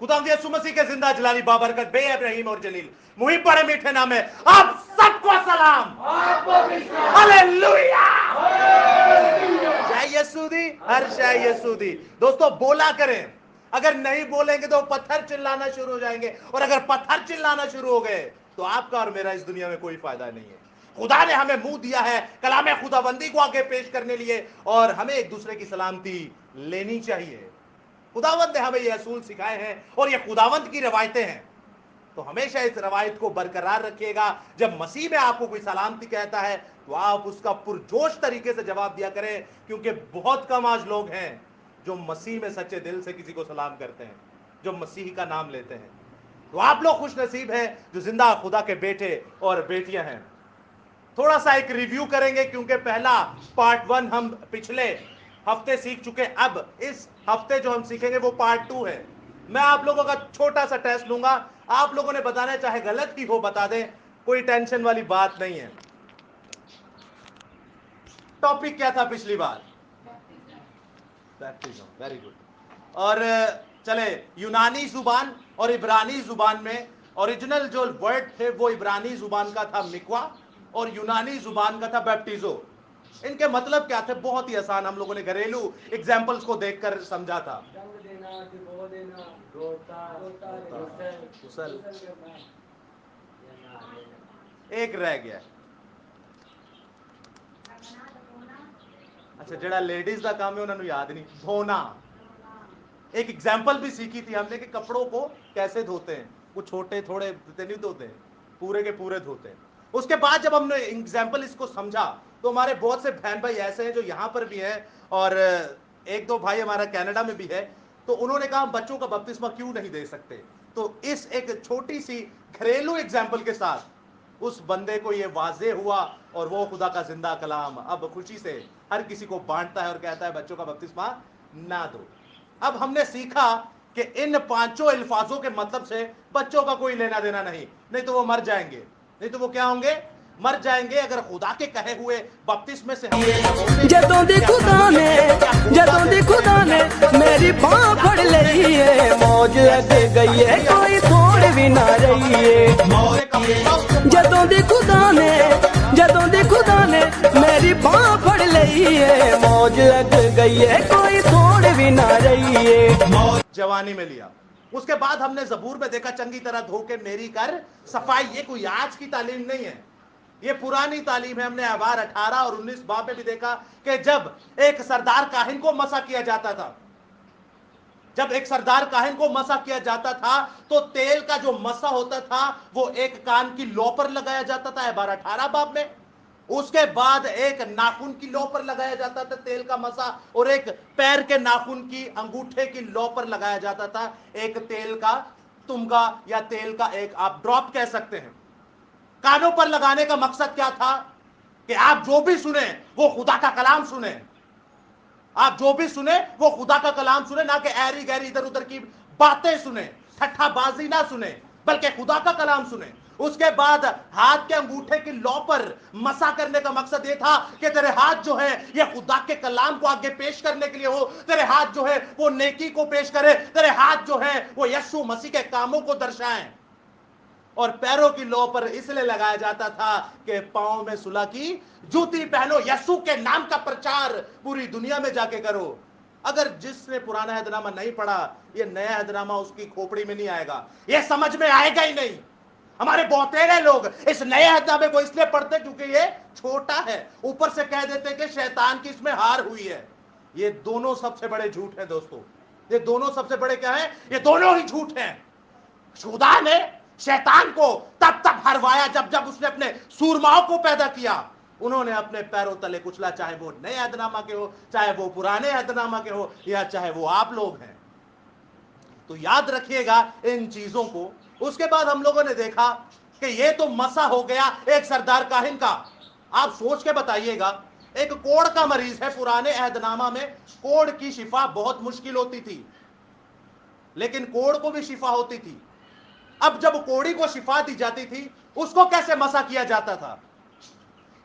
खुदा यीशु मसीह के जिंदा जलाली बाबरकत बेअब रहीम और जलील मुहिब बड़े मीठे नाम है आप सबको सलाम। हालेलुया। जय यसूदी, हर जय यसूदी। दोस्तों बोला करें, अगर नहीं बोलेंगे तो पत्थर चिल्लाना शुरू हो जाएंगे, और अगर पत्थर चिल्लाना शुरू हो गए तो आपका और मेरा इस दुनिया में कोई फायदा नहीं है। खुदा ने हमें मुंह दिया है कलाम खुदाबंदी को आगे पेश करने लिए, और हमें एक दूसरे की सलामती लेनी चाहिए। खुदावंद ने हमें ये असूल सिखाए हैं और ये खुदावंद की रवायतें हैं, तो हमेशा इस रवायत को बरकरार रखिएगा। जब मसीह में आपको कोई सलामती कहता है तो आप उसका पुरजोश तरीके से जवाब दिया करें, क्योंकि बहुत कम आज लोग हैं जो मसीह में सच्चे दिल से किसी को सलाम करते हैं, जो मसीह का नाम लेते हैं। तो आप लोग खुश नसीब हैं जो जिंदा खुदा के बेटे और बेटियां हैं। थोड़ा सा एक रिव्यू करेंगे, क्योंकि पहला पार्ट 1 हम पिछले हफ्ते सीख चुके। अब इस हफ्ते जो हम सीखेंगे वो पार्ट 2 है। मैं आप लोगों का छोटा सा टेस्ट लूंगा, आप लोगों ने बताना, चाहे गलत ही हो बता दें, कोई टेंशन वाली बात नहीं है। टॉपिक क्या था पिछली बार? बैप्टिज्म। Very good. और चले, यूनानी जुबान और इब्रानी जुबान में ओरिजिनल जो वर्ड थे वो इब्रानी जुबान का था मिकवा और यूनानी जुबान का था बैप्टिजो। इनके मतलब क्या थे? बहुत ही आसान, हम लोगों ने घरेलू एग्जाम्पल्स को देखकर समझा था। कुशल एक रह गया। अच्छा, जड़ा लेडीज का काम है उन्होंने याद नहीं, धोना। एक एग्जाम्पल भी सीखी थी हमने कि कपड़ों को कैसे धोते हैं। वो छोटे थोड़े नहीं धोते, पूरे के पूरे धोते हैं। उसके बाद जब हमने एग्जाम्पल इसको समझा तो हमारे बहुत से बहन भाई ऐसे हैं जो यहाँ पर भी हैं, और एक दो भाई हमारा कनाडा में भी है, तो उन्होंने कहा हम बच्चों का बपतिस्मा क्यों नहीं दे सकते। तो इस एक छोटी सी घरेलू एग्जाम्पल के साथ उस बंदे को ये वाजे हुआ, और वो खुदा का जिंदा कलाम अब खुशी से हर किसी को बांटता है और कहता है बच्चों का बपतिस्मा ना दो। अब हमने सीखा कि इन पांचों अल्फाजों के मतलब से बच्चों का कोई लेना देना नहीं, नहीं तो वो मर जाएंगे। नहीं तो वो क्या होंगे? मर जाएंगे। अगर खुदा के कहे हुए बपतिस्मे से जदों दी खुदा ने मेरी बाह फड़ लई है, मौज लग गई है कोई छोड़ भी ना रही है। जदों दी खुदा ने मेरी बाह फड़ लई है, मौज लग गई है कोई छोड़ भी ना रही है। जवानी में लिया। उसके बाद हमने जबूर में देखा चंगी तरह धो के मेरी कर सफाई। ये कोई आज की तालीम नहीं है, ये पुरानी तालीम है। हमने अहबार 18 और 19 बाब में भी देखा कि जब एक सरदार काहिन को मसा किया जाता था, जब एक सरदार काहिन को मसा किया जाता था तो तेल का जो मसा होता था वो एक कान की लौ पर लगाया जाता था, अहबार 18 बाब में। उसके बाद एक नाखून की लौ पर लगाया जाता था तेल का मसा, और एक पैर के नाखून की अंगूठे की लौ पर लगाया जाता था एक तेल का तुमगा, या तेल का एक आप ड्रॉप कह सकते हैं। कानों पर लगाने का मकसद क्या था? कि आप जो भी सुने वो खुदा का कलाम सुने। आप जो भी सुने वो खुदा का कलाम सुने, ना कि ऐरी गैरी इधर उधर की बातें सुने, ठट्ठाबाजी ना सुने, बल्कि खुदा का कलाम सुने। उसके बाद हाथ के अंगूठे की लौ पर मसा करने का मकसद ये था कि तेरे हाथ जो है ये खुदा के कलाम को आगे पेश करने के लिए हो, तेरे हाथ जो है वो नेकी को पेश करे, तेरे हाथ जो है वो यीशु मसीह के कामों को दर्शाएं। और पैरों की लौ पर इसलिए लगाया जाता था कि पांव में सुलह की जूती पहनो, यीशु के नाम का प्रचार पूरी दुनिया में जाके करो। अगर जिसने पुराना हदनामा नहीं पढ़ा, ये नया हदनामा उसकी खोपड़ी में नहीं आएगा, ये समझ में आएगा ही नहीं। हमारे बहुतेरे लोग इस नए हदनामे को इसलिए पढ़ते क्योंकि ये छोटा है, ऊपर से कह देते कि शैतान की इसमें हार हुई है। ये दोनों सबसे बड़े झूठ हैं दोस्तों। ये दोनों सबसे बड़े क्या हैं? ये दोनों ही झूठ हैं। खुदा ने शैतान को तब तक हरवाया जब जब उसने अपने सूरमाओं को पैदा किया। उन्होंने अपने पैरों तले कुचला, चाहे वो नए अहदनामा के हो, चाहे वो पुराने अहदनामा के हो, या चाहे वो आप लोग हैं। तो याद रखिएगा इन चीजों को। उसके बाद हम लोगों ने देखा कि ये तो मसा हो गया एक सरदार काहिन का। आप सोच के बताइएगा, एक कोढ़ का मरीज है, पुराने अहदनामा में कोढ़ की शिफा बहुत मुश्किल होती थी, लेकिन कोढ़ को भी शिफा होती थी। अब जब कोढ़ी को शिफा दी जाती थी, उसको कैसे मसा किया जाता था?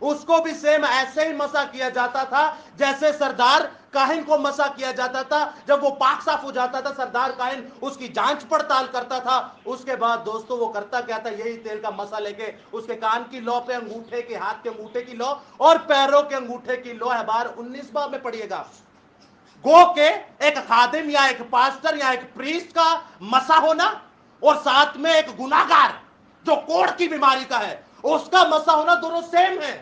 उसको भी सेम ऐसे ही मसा किया जाता था जैसे सरदार काहिन को मसा किया जाता था। जब वो पाक साफ हो जाता था, सरदार काहिन उसकी जांच पड़ताल करता था। उसके बाद दोस्तों वो करता क्या था, यही तेल का मसा लेके उसके कान की लौ पे, अंगूठे के, हाथ के अंगूठे की लौ और पैरों के अंगूठे की लौ है। बार 19 बाब में पढ़िएगा। गो के एक खादिम या एक पास्टर या एक प्रीस्ट का मसा होना और साथ में एक गुनाहगार जो कोढ़ की बीमारी का है उसका मसा होना, दोनों सेम है।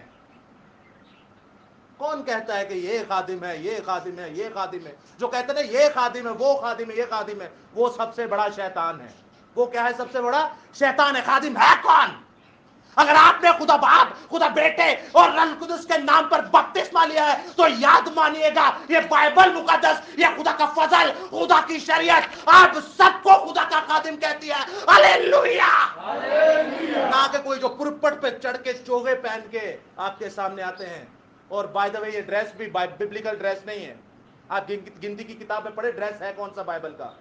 कौन कहता है कि ये खादिम है, ये खादिम है, ये खादिम है? जो कहते हैं ये खादिम है, वो खादिम है, ये खादिम है, वो सबसे बड़ा शैतान है। वो क्या है? सबसे बड़ा शैतान है। खादिम है कौन? अगर आपने खुदा बाप, खुदा बेटे और रूह कुदस के नाम पर बपतिस्मा लिया है तो याद मानिएगा, ये बाइबल मुकद्दस, ये खुदा का फजल, खुदा की शरीयत आप सबको खुदा का खादिम कहती है। हालेलुया। ना कि कोई जो पुरपट पे चढ़ के चोगे पहन के आपके सामने आते हैं। और बाय द वे ये ड्रेस भी बिब्लिकल ड्रेस नहीं है। आप गिनती की किताब में पढ़े ड्रेस है कौन सा बाइबल का,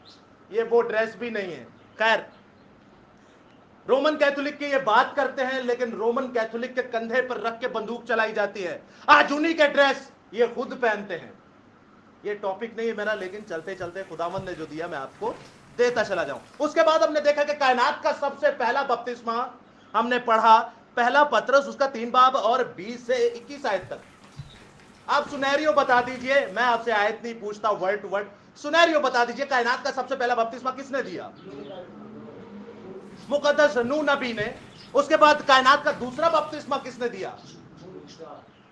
ये वो ड्रेस भी नहीं है। खैर, रोमन कैथोलिक की ये बात करते हैं, लेकिन रोमन कैथोलिक के कंधे पर रख के बंदूक चलाई जाती है। आज उन्हीं के ड्रेस ये खुद पहनते हैं। ये टॉपिक नहीं है मेरा, लेकिन चलते चलते खुदावंद ने जो दिया मैं आपको देता चला जाऊं। उसके बाद हमने देखा कि कायनात का सबसे पहला बपतिस्मा हमने पढ़ा, पहला पतरस उसका 3 बाब और 20 से 21 आयत तक। आप सुनहरियो बता दीजिए, मैं आपसे आयत नहीं पूछता वर्ड टू वर्ड, सुनहरियो बता दीजिए कायनात का सबसे पहला बपतिस्मा किसने दिया? मुकद्दस नूह नबी ने। उसके बाद कायनात का दूसरा बपतिस्मा किसने दिया?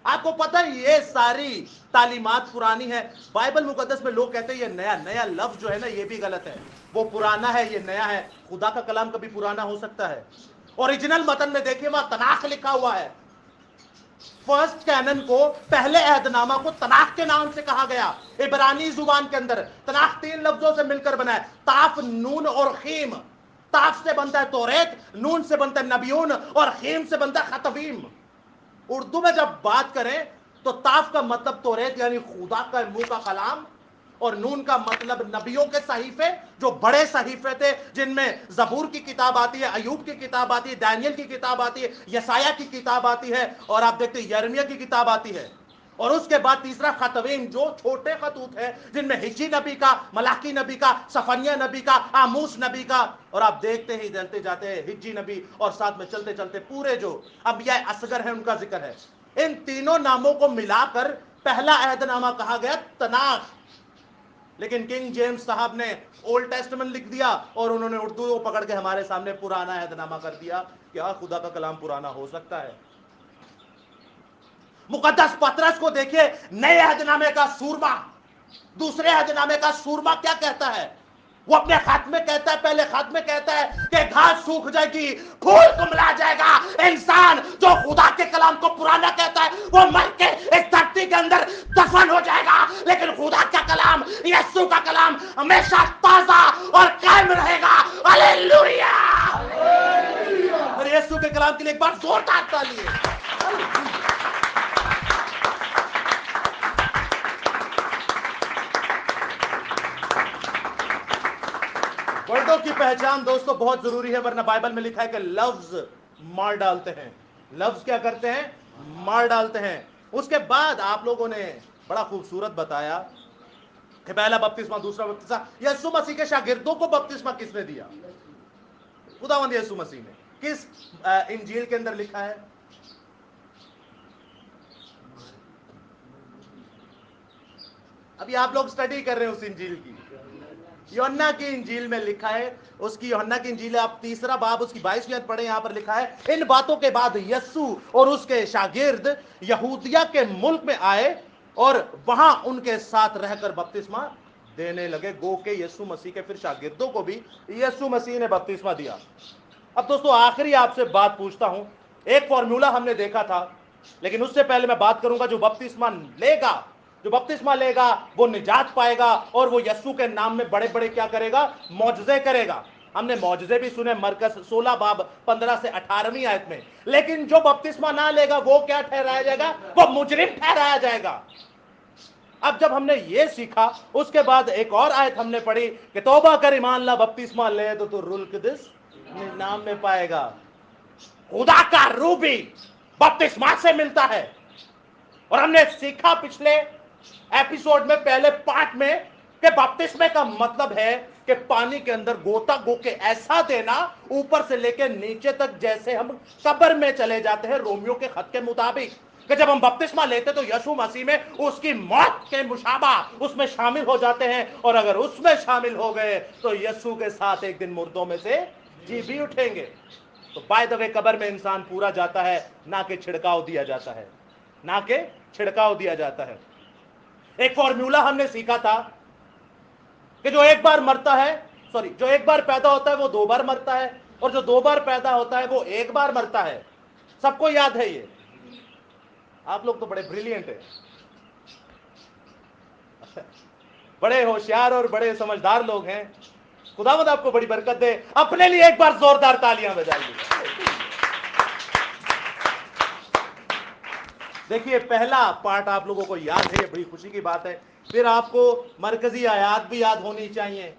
आपको पता है ये सारी तालीमात पुरानी है। बाइबल मुकद्दस में लोग कहते हैं ये नया, नया लफ्ज जो है ना ये भी गलत है। वो पुराना है, ये नया है। खुदा का कलाम कभी पुराना हो सकता है? ओरिजिनल मतन में देखिए वहां तनाख लिखा हुआ है। फर्स्ट कैनन को, पहले अहदनामा को तनाख के नाम से कहा गया। इब्रानी जुबान के अंदर तनाख 3 लफ्जों से मिलकर बना है, ताफ, नून और खीम। ताफ से बनता है तौरेत, नून से बनता है नबियून और खीम से बनता है खतवीम। उर्दू में जब बात करें तो ताफ का मतलब तौरेत यानी खुदा का मुंह का कलाम, और नून का मतलब नबियों के सहीफे, जो बड़े सहीफे थे जिनमें जबूर की किताब आती है, अयूब की किताब आती है, दानियल की किताब आती है, यसाया की किताब आती है, और आप देखते हैं यर्मिया की किताब आती है। और उसके बाद तीसरा खतवीम जो छोटे खतूत है जिनमें हिज्जी नबी का, मलाकी नबी का, सफनिया नबी का, आमूस नबी का, और आप देखते ही चलते जाते हैं हिज्जी नबी और साथ में चलते चलते पूरे जो अंबिया असगर है उनका जिक्र है। इन तीनों नामों को मिलाकर पहला अहदनामा कहा गया तनाख। लेकिन किंग जेम्स साहब ने ओल्ड टेस्टमेंट लिख दिया और उन्होंने उर्दू को पकड़ के हमारे सामने पुराना अहदनामा कर दिया। क्या खुदा का कलाम पुराना हो सकता है? मुकद्दस पतरस को देखिए, नए अहदनामे का सूरमा, दूसरे अहदनामे का सूरमा क्या कहता है? वो अपने खत में कहता है, पहले खत में कहता है कि घास सूख जाएगी, फूल कुमला जाएगा। इंसान जो खुदा के कलाम को पुराना कहता है वो मर के इस धरती के अंदर दफन हो जाएगा, लेकिन खुदा का कलाम, यीशु का कलाम हमेशा ताजा और कायम रहेगा। हालेलुया। यीशु के कलाम के लिए एक बार जोरदार ताली। वर्डों की पहचान दोस्तों बहुत जरूरी है, वरना बाइबल में लिखा है कि लफ्ज मार डालते हैं। लफ्ज क्या करते हैं? मार डालते हैं। उसके बाद आप लोगों ने बड़ा खूबसूरत बताया कि पहला बपतिस्मा, दूसरा बपतिस्मा। यीशु मसीह के शागिर्दों को बपतिस्मा किसने दिया? खुदावंद यीशु मसीह ने। किस इंजील के अंदर लिखा है? अभी आप लोग स्टडी कर रहे हैं उस इंजील की। यूहन्ना की इंजील में लिखा है, उसकी यूहन्ना की इंजील आप 3 बाब उसकी 22वीं आयत पढ़े। यहां पर लिखा है, इन बातों के बाद यीशु और उसके शागिर्द यहूदिया के मुल्क में आए और वहां उनके साथ रहकर बपतिस्मा देने लगे। गो के यीशु मसीह के फिर शागिर्दों को भी यीशु मसीह ने बपतिस्मा दिया। अब दोस्तों आखिरी आपसे बात पूछता हूं। एक फॉर्मूला हमने देखा था, लेकिन उससे पहले मैं बात करूंगा जो बपतिस्मा लेगा वो निजात पाएगा और वो यीशु के नाम में बड़े बड़े क्या करेगा? मौजज़े करेगा। हमने मौजज़े भी सुने मरकस 16 बाब 15 से 18वीं आयत में। लेकिन जो बपतिस्मा ना लेगा वो क्या ठहराया जाएगा? वो मुजरिम ठहराया जाएगा। अब जब हमने ये सीखा, उसके बाद एक और आयत हमने पढ़ी कि तौबा कर, ईमान ला, बपतिस्मा ले तो रूह कुदस नाम में पाएगा। खुदा का रूह भी बपतिस्मा से मिलता है। और हमने सीखा पिछले एपिसोड में, पहले पार्ट में, कि बपतिस्मे का मतलब है कि पानी के अंदर गोता गो के ऐसा देना ऊपर से लेकर नीचे तक, जैसे हम कब्र में चले जाते हैं रोमियो के खत के मुताबिक, कि जब हम बपतिस्मा लेते तो यीशु मसीह में उसकी मौत के मुशाबा उसमें शामिल हो जाते हैं, और अगर उसमें शामिल हो गए तो यीशु के साथ एक दिन मुर्दों में से जी भी उठेंगे। तो बाय द वे कब्र में इंसान पूरा जाता है, ना कि छिड़काव दिया जाता है, ना कि छिड़काव दिया जाता है। एक फॉर्मूला हमने सीखा था कि जो एक बार मरता है, सॉरी, जो एक बार पैदा होता है वो 2 बार मरता है, और जो 2 बार पैदा होता है वो 1 बार मरता है। सबको याद है ये? आप लोग तो बड़े ब्रिलियंट हैं, बड़े होशियार और बड़े समझदार लोग हैं। खुदावंद आपको बड़ी बरकत दे। अपने लिए एक बार जोरदार तालियां बजाइए। देखिए, पहला पार्ट आप लोगों को याद है, ये बड़ी खुशी की बात है। फिर आपको मरकजी आयात भी याद होनी चाहिए।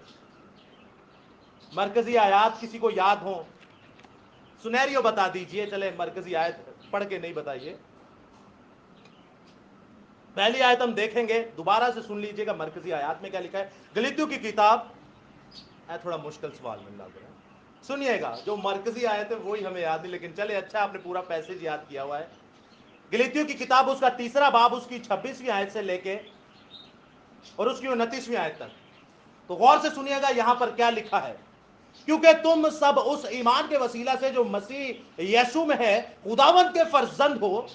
मरकजी आयात किसी को याद हो? सुनहरियो बता दीजिए। चले, मरकजी आयत पढ़ के नहीं बताइए। पहली आयत हम देखेंगे, दोबारा से सुन लीजिएगा मरकजी आयात में क्या लिखा है। गलीतियों की किताब, थोड़ा मुश्किल सवाल मिल रहा है, सुनिएगा। जो मरकजी आयत है वही हमें याद नहीं, लेकिन चले, अच्छा आपने पूरा पैसेज याद किया हुआ है। गलीतियों की किताब उसका 3 बाब उसकी 26वीं आयत से लेके और उसकी 29वीं आयत तक। तो गौर से सुनिएगा यहां पर क्या लिखा है। क्योंकि तुम सब उस ईमान के वसीला से जो मसीह यीशु में है खुदावंद के फर्जंद हो,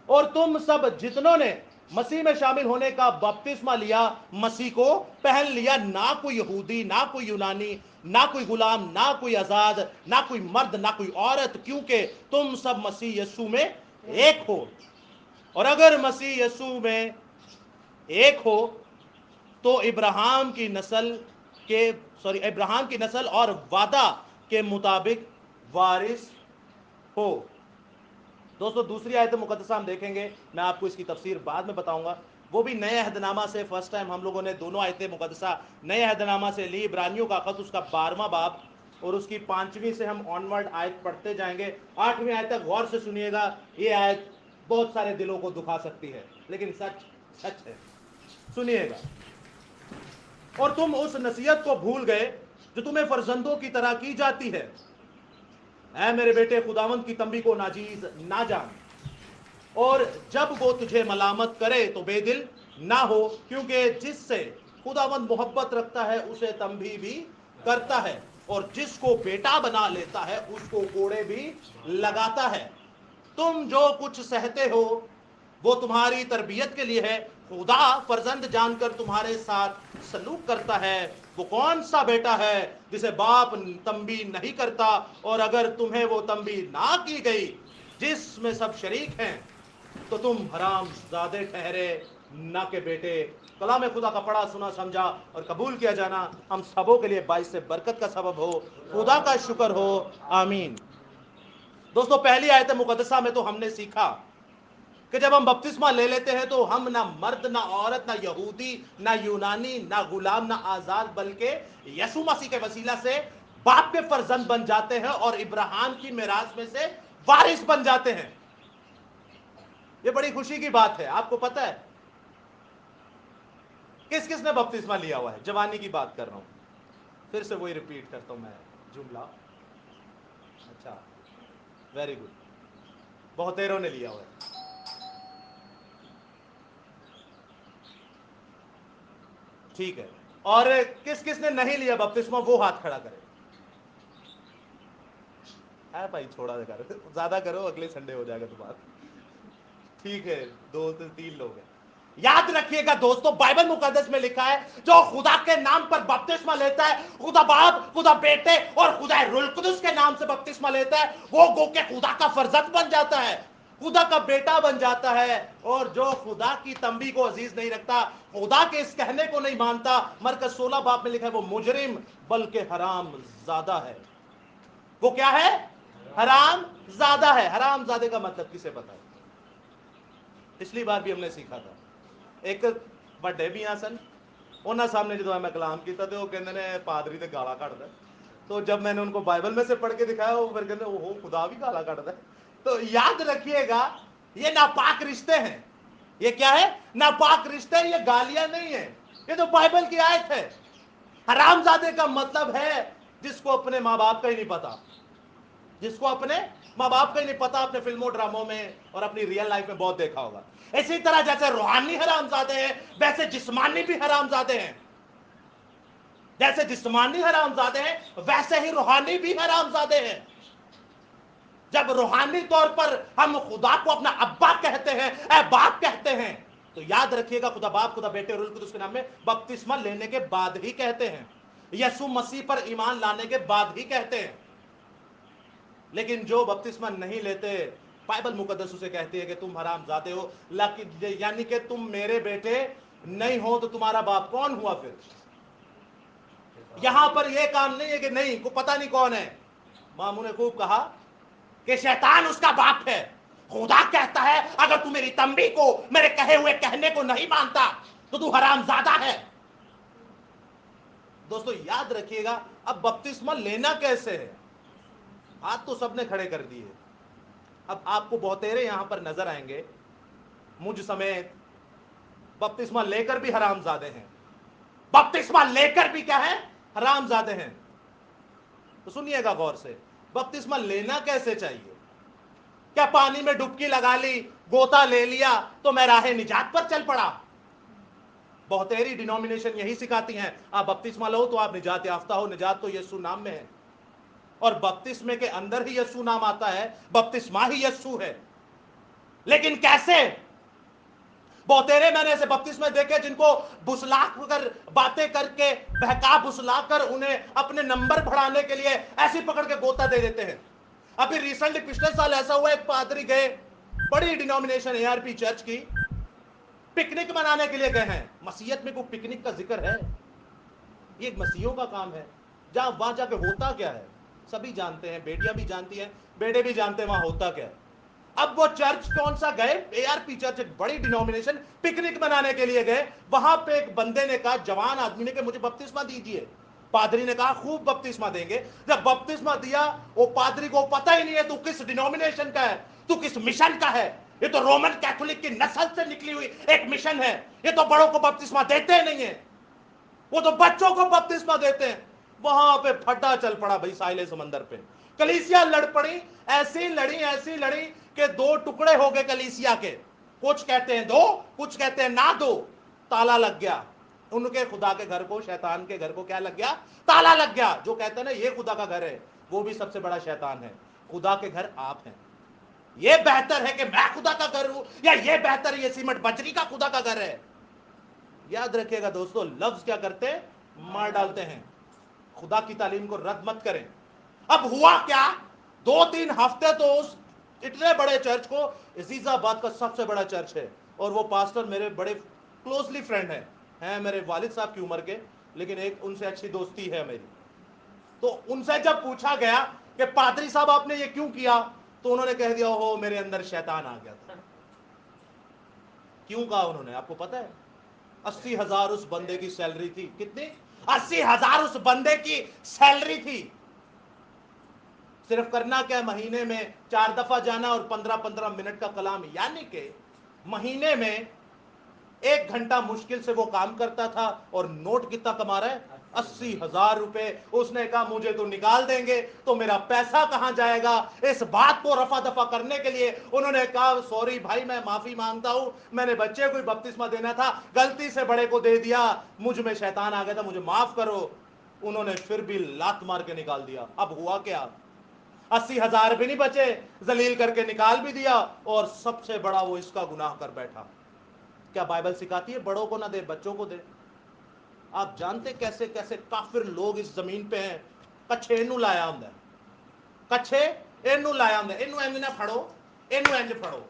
और तुम सब जितनों ने मसीह में शामिल होने का बपतिस्मा लिया मसीह को पहन लिया। ना कोई यहूदी, ना कोई यूनानी, ना कोई गुलाम, ना कोई आजाद, ना कोई मर्द, ना कोई औरत, क्योंकि तुम सब मसीह यीशु में एक हो। और अगर मसीह यीशु में एक हो तो इब्राहिम की नस्ल और वादा के मुताबिक वारिस हो। दोस्तों, दूसरी आयत मुकद्दसा हम देखेंगे, मैं आपको इसकी तफसीर बाद में बताऊंगा। वो भी नए अहदनामा से। फर्स्ट टाइम हम लोगों ने दोनों आयतें मुकद्दसा नए अहदनामा से ली। इब्रानियों का खत उसका 12वां बाब और उसकी 5वीं से हम ऑनवर्ड आयत पढ़ते जाएंगे। 8वीं आयत तक गौर से सुनिएगा। ये आयत बहुत सारे दिलों को दुखा सकती है, लेकिन सच सच है, सुनिएगा। और तुम उस नसीहत को भूल गए जो तुम्हें फर्जंदों की तरह की जाती है। ऐ मेरे बेटे, खुदावंद की तंबी को नाजीज ना जान, और जब वो तुझे मलामत करे तो बेदिल ना हो, क्योंकि जिससे खुदावंद मोहब्बत रखता है उसे तंबी भी करता है, और जिसको बेटा बना लेता है उसको कोड़े भी लगाता है। तुम जो कुछ सहते हो वो तुम्हारी तरबियत के लिए है। खुदा फर्जंद जानकर तुम्हारे साथ सलूक करता है। वो कौन सा बेटा है जिसे बाप तंबी नहीं करता? और अगर तुम्हें वो तंबी ना की गई जिसमें सब शरीक हैं, तो तुम हराम ज़ादे ठहरे, ना के बेटे। कलाम खुदा का पढ़ा, सुना, समझा और कबूल किया जाना हम सबों के लिए बाइस से बरकत का सबब हो। खुदा का शुक्र हो, आमीन। दोस्तों, पहली आयत मुकद्दसा में तो हमने सीखा कि जब हम बपतिस्मा ले लेते हैं तो हम ना मर्द, ना औरत, ना यहूदी, ना यूनानी, ना गुलाम, ना आजाद, बल्कि यीशु मसीह के वसीला से बाप के फर्जंद बन जाते हैं और इब्राहिम की मिरास में से वारिस बन जाते हैं। ये बड़ी खुशी की बात है। आपको पता है किस किस ने बपतिस्मा लिया हुआ है? जवानी की बात कर रहा हूं, फिर से वही रिपीट करता हूं मैं जुमला। अच्छा, वेरी गुड, बहुतेरों ने लिया हुआ है। ठीक है, और किस किस ने नहीं लिया बपतिस्मा वो हाथ खड़ा करे। है भाई, छोड़ा कर, ज्यादा करो, अगले संडे हो जाएगा दोबारा। ठीक है, 2 से 3 लोग हैं। याद रखिएगा दोस्तों, बाइबल मुकद्दस में लिखा है जो खुदा के नाम पर बपतिस्मा लेता है, खुदा बाप, खुदा बेटे और खुदा रूह कुदस के नाम से बपतिस्मा लेता है, वो गो के खुदा का फर्जंद बन जाता है, खुदा का बेटा बन जाता है। और जो खुदा की तंबी को अजीज नहीं रखता, खुदा के इस कहने को नहीं मानता, मरकज 16 बाब में लिखा है वो मुजरिम बल्कि हराम ज्यादा है। वो क्या है? हराम ज्यादा है। हराम ज्यादा का मतलब किसे पता है? पिछली बार भी हमने सीखा था। एक ਵੱਡੇ ਮੀਆਂ सन, उन्होंने सामने जो मैं कलाम किया तो कहते ने पादरी तो गाला कटदा। तो जब मैंने उनको बाइबल में से पढ़ के दिखाया, वो फिर कहते ओहो खुदा भी गाला कटदा। तो याद रखिएगा ये नापाक रिश्ते हैं। ये क्या है? नापाक रिश्ते। ये गालियां नहीं है, ये तो बाइबल की आयत है। हरामजादे का मतलब है जिसको अपने माँ बाप का ही नहीं पता, जिसको अपने माँ बाप का ही नहीं पता। अपने फिल्मों ड्रामों में और अपनी रियल लाइफ में बहुत देखा होगा। इसी तरह जैसे रूहानी हरामजादे हैं वैसे जिस्मानी भी हरामजादे हैं। जैसे जिस्मानी हरामजादे हैं वैसे ही रूहानी भी हरामजादे हैं। जब रूहानी तौर पर हम खुदा को अपना अब्बा कहते हैं, ए बाप कहते हैं, तो याद रखिएगा खुदा बाप, खुदा बेटे और रूह कुदूस के नाम में बपतिस्मा लेने के बाद ही कहते हैं, यीशु मसीह पर ईमान लाने के बाद ही कहते हैं। लेकिन जो बपतिस्मा नहीं लेते, बाइबल मुकद्दस उसे कहती है कि तुम हरामजादे हो, यानी कि तुम मेरे बेटे नहीं हो तो तुम्हारा बाप कौन हुआ फिर? यहां पर यह काम नहीं है कि नहीं को पता नहीं कौन है। मामू ने खूब कहा कि शैतान उसका बाप है। खुदा कहता है अगर तू मेरी तंबी को, मेरे कहे हुए कहने को नहीं मानता तो तू हरामजादा है। दोस्तों याद रखिएगा, अब बपतिस्मा लेना कैसे है? हाथ तो सबने खड़े कर दिए। अब आपको बहुतेरे यहां पर नजर आएंगे, मुझ समेत, बपतिस्मा लेकर भी हरामजादे हैं, बपतिस्मा लेकर भी क्या है? हरामजादे हैं। तो सुनिएगा गौर से, बपतिस्मा लेना कैसे चाहिए? क्या पानी में डुबकी लगा ली, गोता ले लिया तो मैं राह निजात पर चल पड़ा? बहुतेरी डिनोमिनेशन यही सिखाती हैं, आप बपतिस्मा लो तो आप निजात याफ्ता हो। निजात तो यीशु नाम में है, और बपतिस्मे के अंदर ही यीशु नाम आता है, बपतिस्मा ही यीशु है। लेकिन कैसे? बहुतेरे मैंने ऐसे बपतिस्मे देखे जिनको बुसला कर, बातें करके, बहका बुसला कर उन्हें अपने नंबर बढ़ाने के लिए ऐसी पकड़ के गोता दे देते हैं। अभी रिसेंटली पिछले साल ऐसा हुआ, एक पादरी गए, बड़ी डिनोमिनेशन एआरपी चर्च की, पिकनिक मनाने के लिए गए हैं। मसीहत में कोई पिकनिक का जिक्र है? ये मसीहों का काम है। जहां वहां जाके होता क्या है सभी जानते हैं, बेटियां भी जानती हैं, बेटे भी जानते हैं वहां होता क्या है। अब वो चर्च कौन सा गए? एआरपी चर्च, एक बड़ी डिनोमिनेशन, पिकनिक मनाने के लिए गए। वहां पे एक बंदे ने कहा, जवान आदमी ने, कि मुझे बपतिस्मा दीजिए। पादरी ने कहा खूब बपतिस्मा देंगे। जब बपतिस्मा दिया, वो पादरी को पता ही नहीं है तू किस डिनोमिनेशन का है, तू किस मिशन का है। ये तो रोमन कैथोलिक की नस्ल से निकली हुई एक मिशन है। ये तो बड़ों को बपतिस्मा देते नहीं है, वो तो बच्चों को बपतिस्मा देते हैं। वहां पे फटा चल पड़ा भाई साहिल समंदर पे। कलीसिया लड़ पड़ी, ऐसी लड़ी कि दो टुकड़े हो गए कलीसिया के। कुछ कहते हैं दो, कुछ कहते हैं ना दो। ताला लग गया उनके खुदा के घर को, शैतान के घर को क्या लग गया? ताला लग गया। जो कहते हैं ना ये खुदा का घर है, वो भी सबसे बड़ा शैतान है। खुदा के घर आप हैं। ये बेहतर है कि मैं खुदा का घर हूं, या ये बेहतर है ये सीमेंट बजरी का खुदा का घर है? याद रखिएगा दोस्तों, लफ्ज क्या करते हैं? मार डालते हैं। खुदा की तालीम को रद्द मत करें। अब हुआ क्या, 2-3 हफ्ते तो उस इतने बड़े चर्च को, अजीजाबाद का सबसे बड़ा चर्च है, और वो पास्टर मेरे बड़े क्लोजली फ्रेंड हैं मेरे वालिद साहब की उम्र के, लेकिन एक उनसे अच्छी दोस्ती है मेरी। तो उनसे जब पूछा गया कि पादरी साहब आपने ये क्यों किया, तो उन्होंने कह दिया हो मेरे अंदर शैतान आ गया था। क्यों कहा उन्होंने, आपको पता है? 80,000 उस बंदे की सैलरी थी। कितनी? 80,000 उस बंदे की सैलरी थी। सिर्फ करना क्या, महीने में 4 दफा जाना और 15-15 मिनट का कलाम, यानी कि महीने में 1 घंटा मुश्किल से वो काम करता था, और नोट कितना कमा रहा है? 80,000 रुपए। उसने कहा मुझे तो निकाल देंगे, तो मेरा पैसा कहां जाएगा? इस बात को रफा दफा करने के लिए उन्होंने कहा सॉरी भाई, मैं माफी मांगता हूं, मैंने बच्चे को बपतिस्मा देना था, गलती से बड़े को दे दिया, मुझ में शैतान आ गया था, मुझे माफ करो। उन्होंने फिर भी लात मार के निकाल दिया। अब हुआ क्या, 80,000 भी नहीं बचे, जलील करके निकाल भी दिया, और सबसे बड़ा वो इसका गुनाह कर बैठा। क्या बाइबल सिखाती है बड़ों को ना दे, बच्चों को दे? आप जानते कैसे कैसे काफिर लोग इस जमीन पे हैं। कच्छे इनू लाया हुंदा, कच्छे इनू लाया हुंदा, इनू इंज ना फड़ो, इनू इंज फड़ो।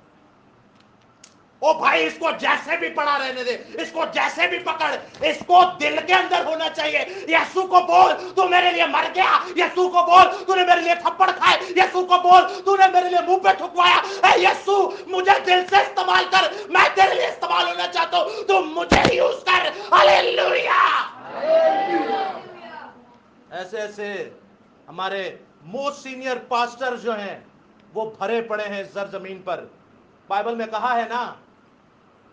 ओ भाई इसको जैसे भी पड़ा रहने दे, इसको जैसे भी पकड़, इसको दिल के अंदर होना चाहिए, यीशु को बोल तू मेरे लिए मर गया, यीशु को बोल तूने मेरे लिए थप्पड़ खाए, यीशु को बोल तूने मेरे लिए मुंह पे थुकवाया, ऐ यीशु मुझे दिल से इस्तेमाल कर, मैं तेरे लिए इस्तेमाल होना चाहता हूं, तू मुझे यूज कर। हालेलुया। ऐसे ऐसे हमारे मोस्ट सीनियर पास्टर जो हैं, वो भरे पड़े हैं इस जमीन पर। बाइबल में कहा है ना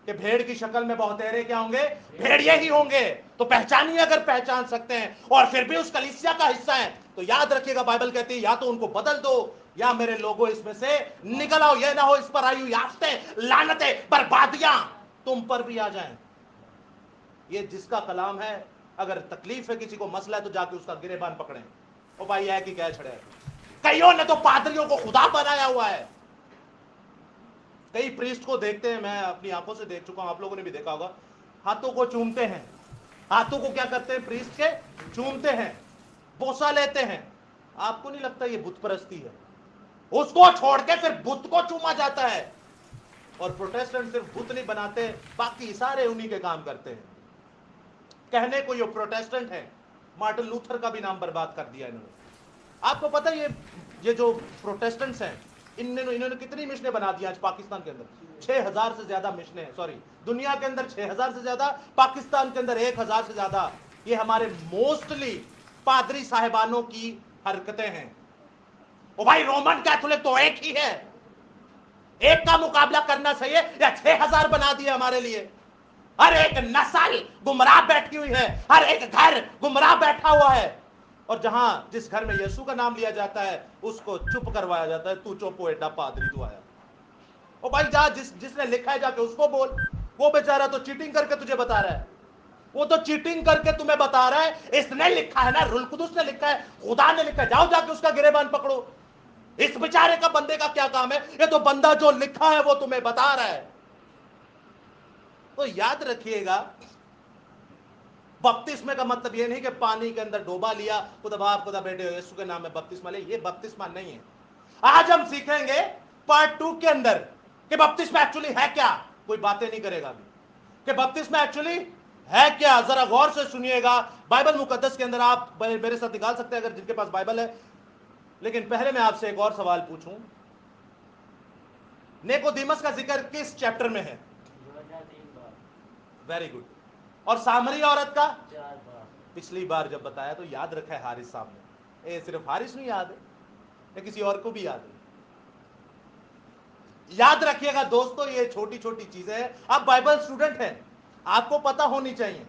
कि भेड़ की शक्ल में बहुतेरे क्या होंगे, भेड़िए ही होंगे। तो पहचानिए अगर पहचान सकते हैं और फिर भी उस कलीसिया का हिस्सा है, तो याद रखिएगा बाइबल कहती है या तो उनको बदल दो या मेरे लोगों इसमें से निकल आओ। यह ना हो इस पर आई हुई आफतें, लानतें, बर्बादियां तुम पर भी आ जाएं। ये जिसका कलाम है, अगर तकलीफ है, किसी को मसला है, तो जाके उसका गिरेबान पकड़ें। ओ भाई है कि क्या छड़े। कईयों ने तो पादरियों को खुदा बनाया हुआ है। कई प्रीस्ट को देखते हैं, मैं अपनी आंखों से देख चुका हूं, आप लोगों ने भी देखा होगा, हाथों को चूमते हैं। हाथों को क्या करते हैं प्रीस्ट के, चूमते हैं, बोसा लेते हैं। आपको नहीं लगता ये बुत परस्ती है? उसको छोड़ के फिर बुत को चूमा जाता है। और प्रोटेस्टेंट सिर्फ बुत नहीं बनाते, बाकी सारे उन्हीं के काम करते हैं। कहने को ये प्रोटेस्टेंट है, मार्टिन लूथर का भी नाम बर्बाद कर दिया इन्होंने। आपको पता है ये जो प्रोटेस्टेंट्स हैं, इन्होंने कितनी मिशनें बना दी आज पाकिस्तान के अंदर? 6000 से ज्यादा मिशनें हैं, सॉरी दुनिया के अंदर 6000 से ज्यादा, पाकिस्तान के अंदर 1000 से ज्यादा। ये हमारे मोस्टली पादरी साहिबानों की हरकतें हैं। ओ भाई रोमन कैथोलिक तो एक ही है, एक का मुकाबला करना सही है या 6000 बना दिए हमारे लिए? हर एक नस्ल गुमराह बैठी हुई है, हर एक घर गुमराह बैठा हुआ है। और जहां जिस घर में यीशु का नाम लिया जाता है उसको चुप करवाया जाता है। तू चुप हो एडा पादरी तू आया। ओ भाई जा, जिसने लिखा है जाके उसको बोल। वो बेचारा तो चीटिंग करके तुझे बता रहा है, वो तो चीटिंग करके तुम्हें बता रहा है। इसने लिखा है ना, रुल कुदुस ने लिखा है, खुदा ने लिखा है, जाओ जाके उसका गिरेबान पकड़ो। इस बेचारे का, बंदे का क्या काम है? ये तो बंदा जो लिखा है वो तुम्हें बता रहा है। तो याद रखिएगा, बपतिस्मे का मतलब ये नहीं कि पानी के अंदर डोबा लिया, खुदा बाप खुदा बेटे यीशु के नाम में बपतिस्मा ले। ये बपतिस्मा नहीं है। आज हम सीखेंगे पार्ट 2 के अंदर कि बपतिस्मा एक्चुअली है क्या। कोई बातें नहीं करेगा अभी कि बपतिस्मा एक्चुअली है क्या। जरा गौर से सुनिएगा। बाइबल मुकद्दस के अंदर आप मेरे साथ निकाल सकते हैं अगर जिनके पास बाइबल है। लेकिन पहले मैं आपसे एक और सवाल पूछूं, निकोदेमुस का जिक्र किस चैप्टर में है? Very good. और सामरी औरत का पिछली बार जब बताया तो याद रखा है हारिस साहब ने। ये सिर्फ हारिस नहीं याद है, या किसी और को भी याद है? याद रखिएगा दोस्तों, ये छोटी छोटी चीजें हैं। आप बाइबल स्टूडेंट हैं, आपको पता होनी चाहिए।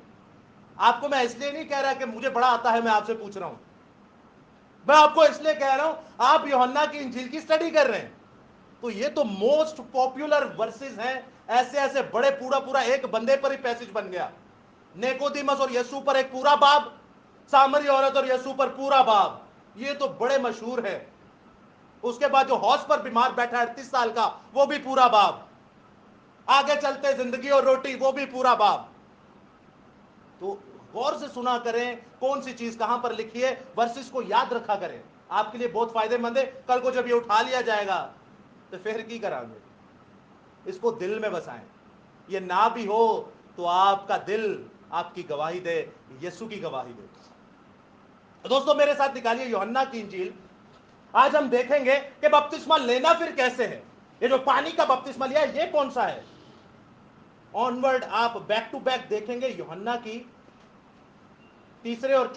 आपको मैं इसलिए नहीं कह रहा कि मुझे बड़ा आता है मैं आपसे पूछ रहा हूं, मैं आपको इसलिए कह रहा हूं आप यूहन्ना की इंजील की स्टडी कर रहे हैं, तो ये तो मोस्ट पॉपुलर वर्सेस हैं। ऐसे ऐसे बड़े, पूरा पूरा एक बंदे पर ही पैसेज बन गया। निकोदेमुस और यीशु पर एक पूरा बाब, सामरी औरत और यीशु पर पूरा बाब, ये तो बड़े मशहूर है। उसके बाद जो हौस पर बीमार बैठा है 38 साल का, वो भी पूरा बाब। आगे चलते जिंदगी और रोटी, वो भी पूरा बाब। तो गौर से सुना करें कौन सी चीज कहां पर लिखी है, वर्सेस को याद रखा करें, आपके लिए बहुत फायदेमंद है। कल को जब ये उठा लिया जाएगा तो फिर की करांगे? इसको दिल में बसाएं। ये ना भी हो तो आपका दिल आपकी गवाही दे, यीशु की गवाही दे। दोस्तों मेरे साथ निकालिए यूहन्ना की इंजील। आज हम देखेंगे कि बपतिस्मा लेना फिर कैसे है। ये जो पानी का बपतिस्मा लिया ये कौन सा है? ऑनवर्ड आप बैक टू बैक देखेंगे यूहन्ना की तीसरे और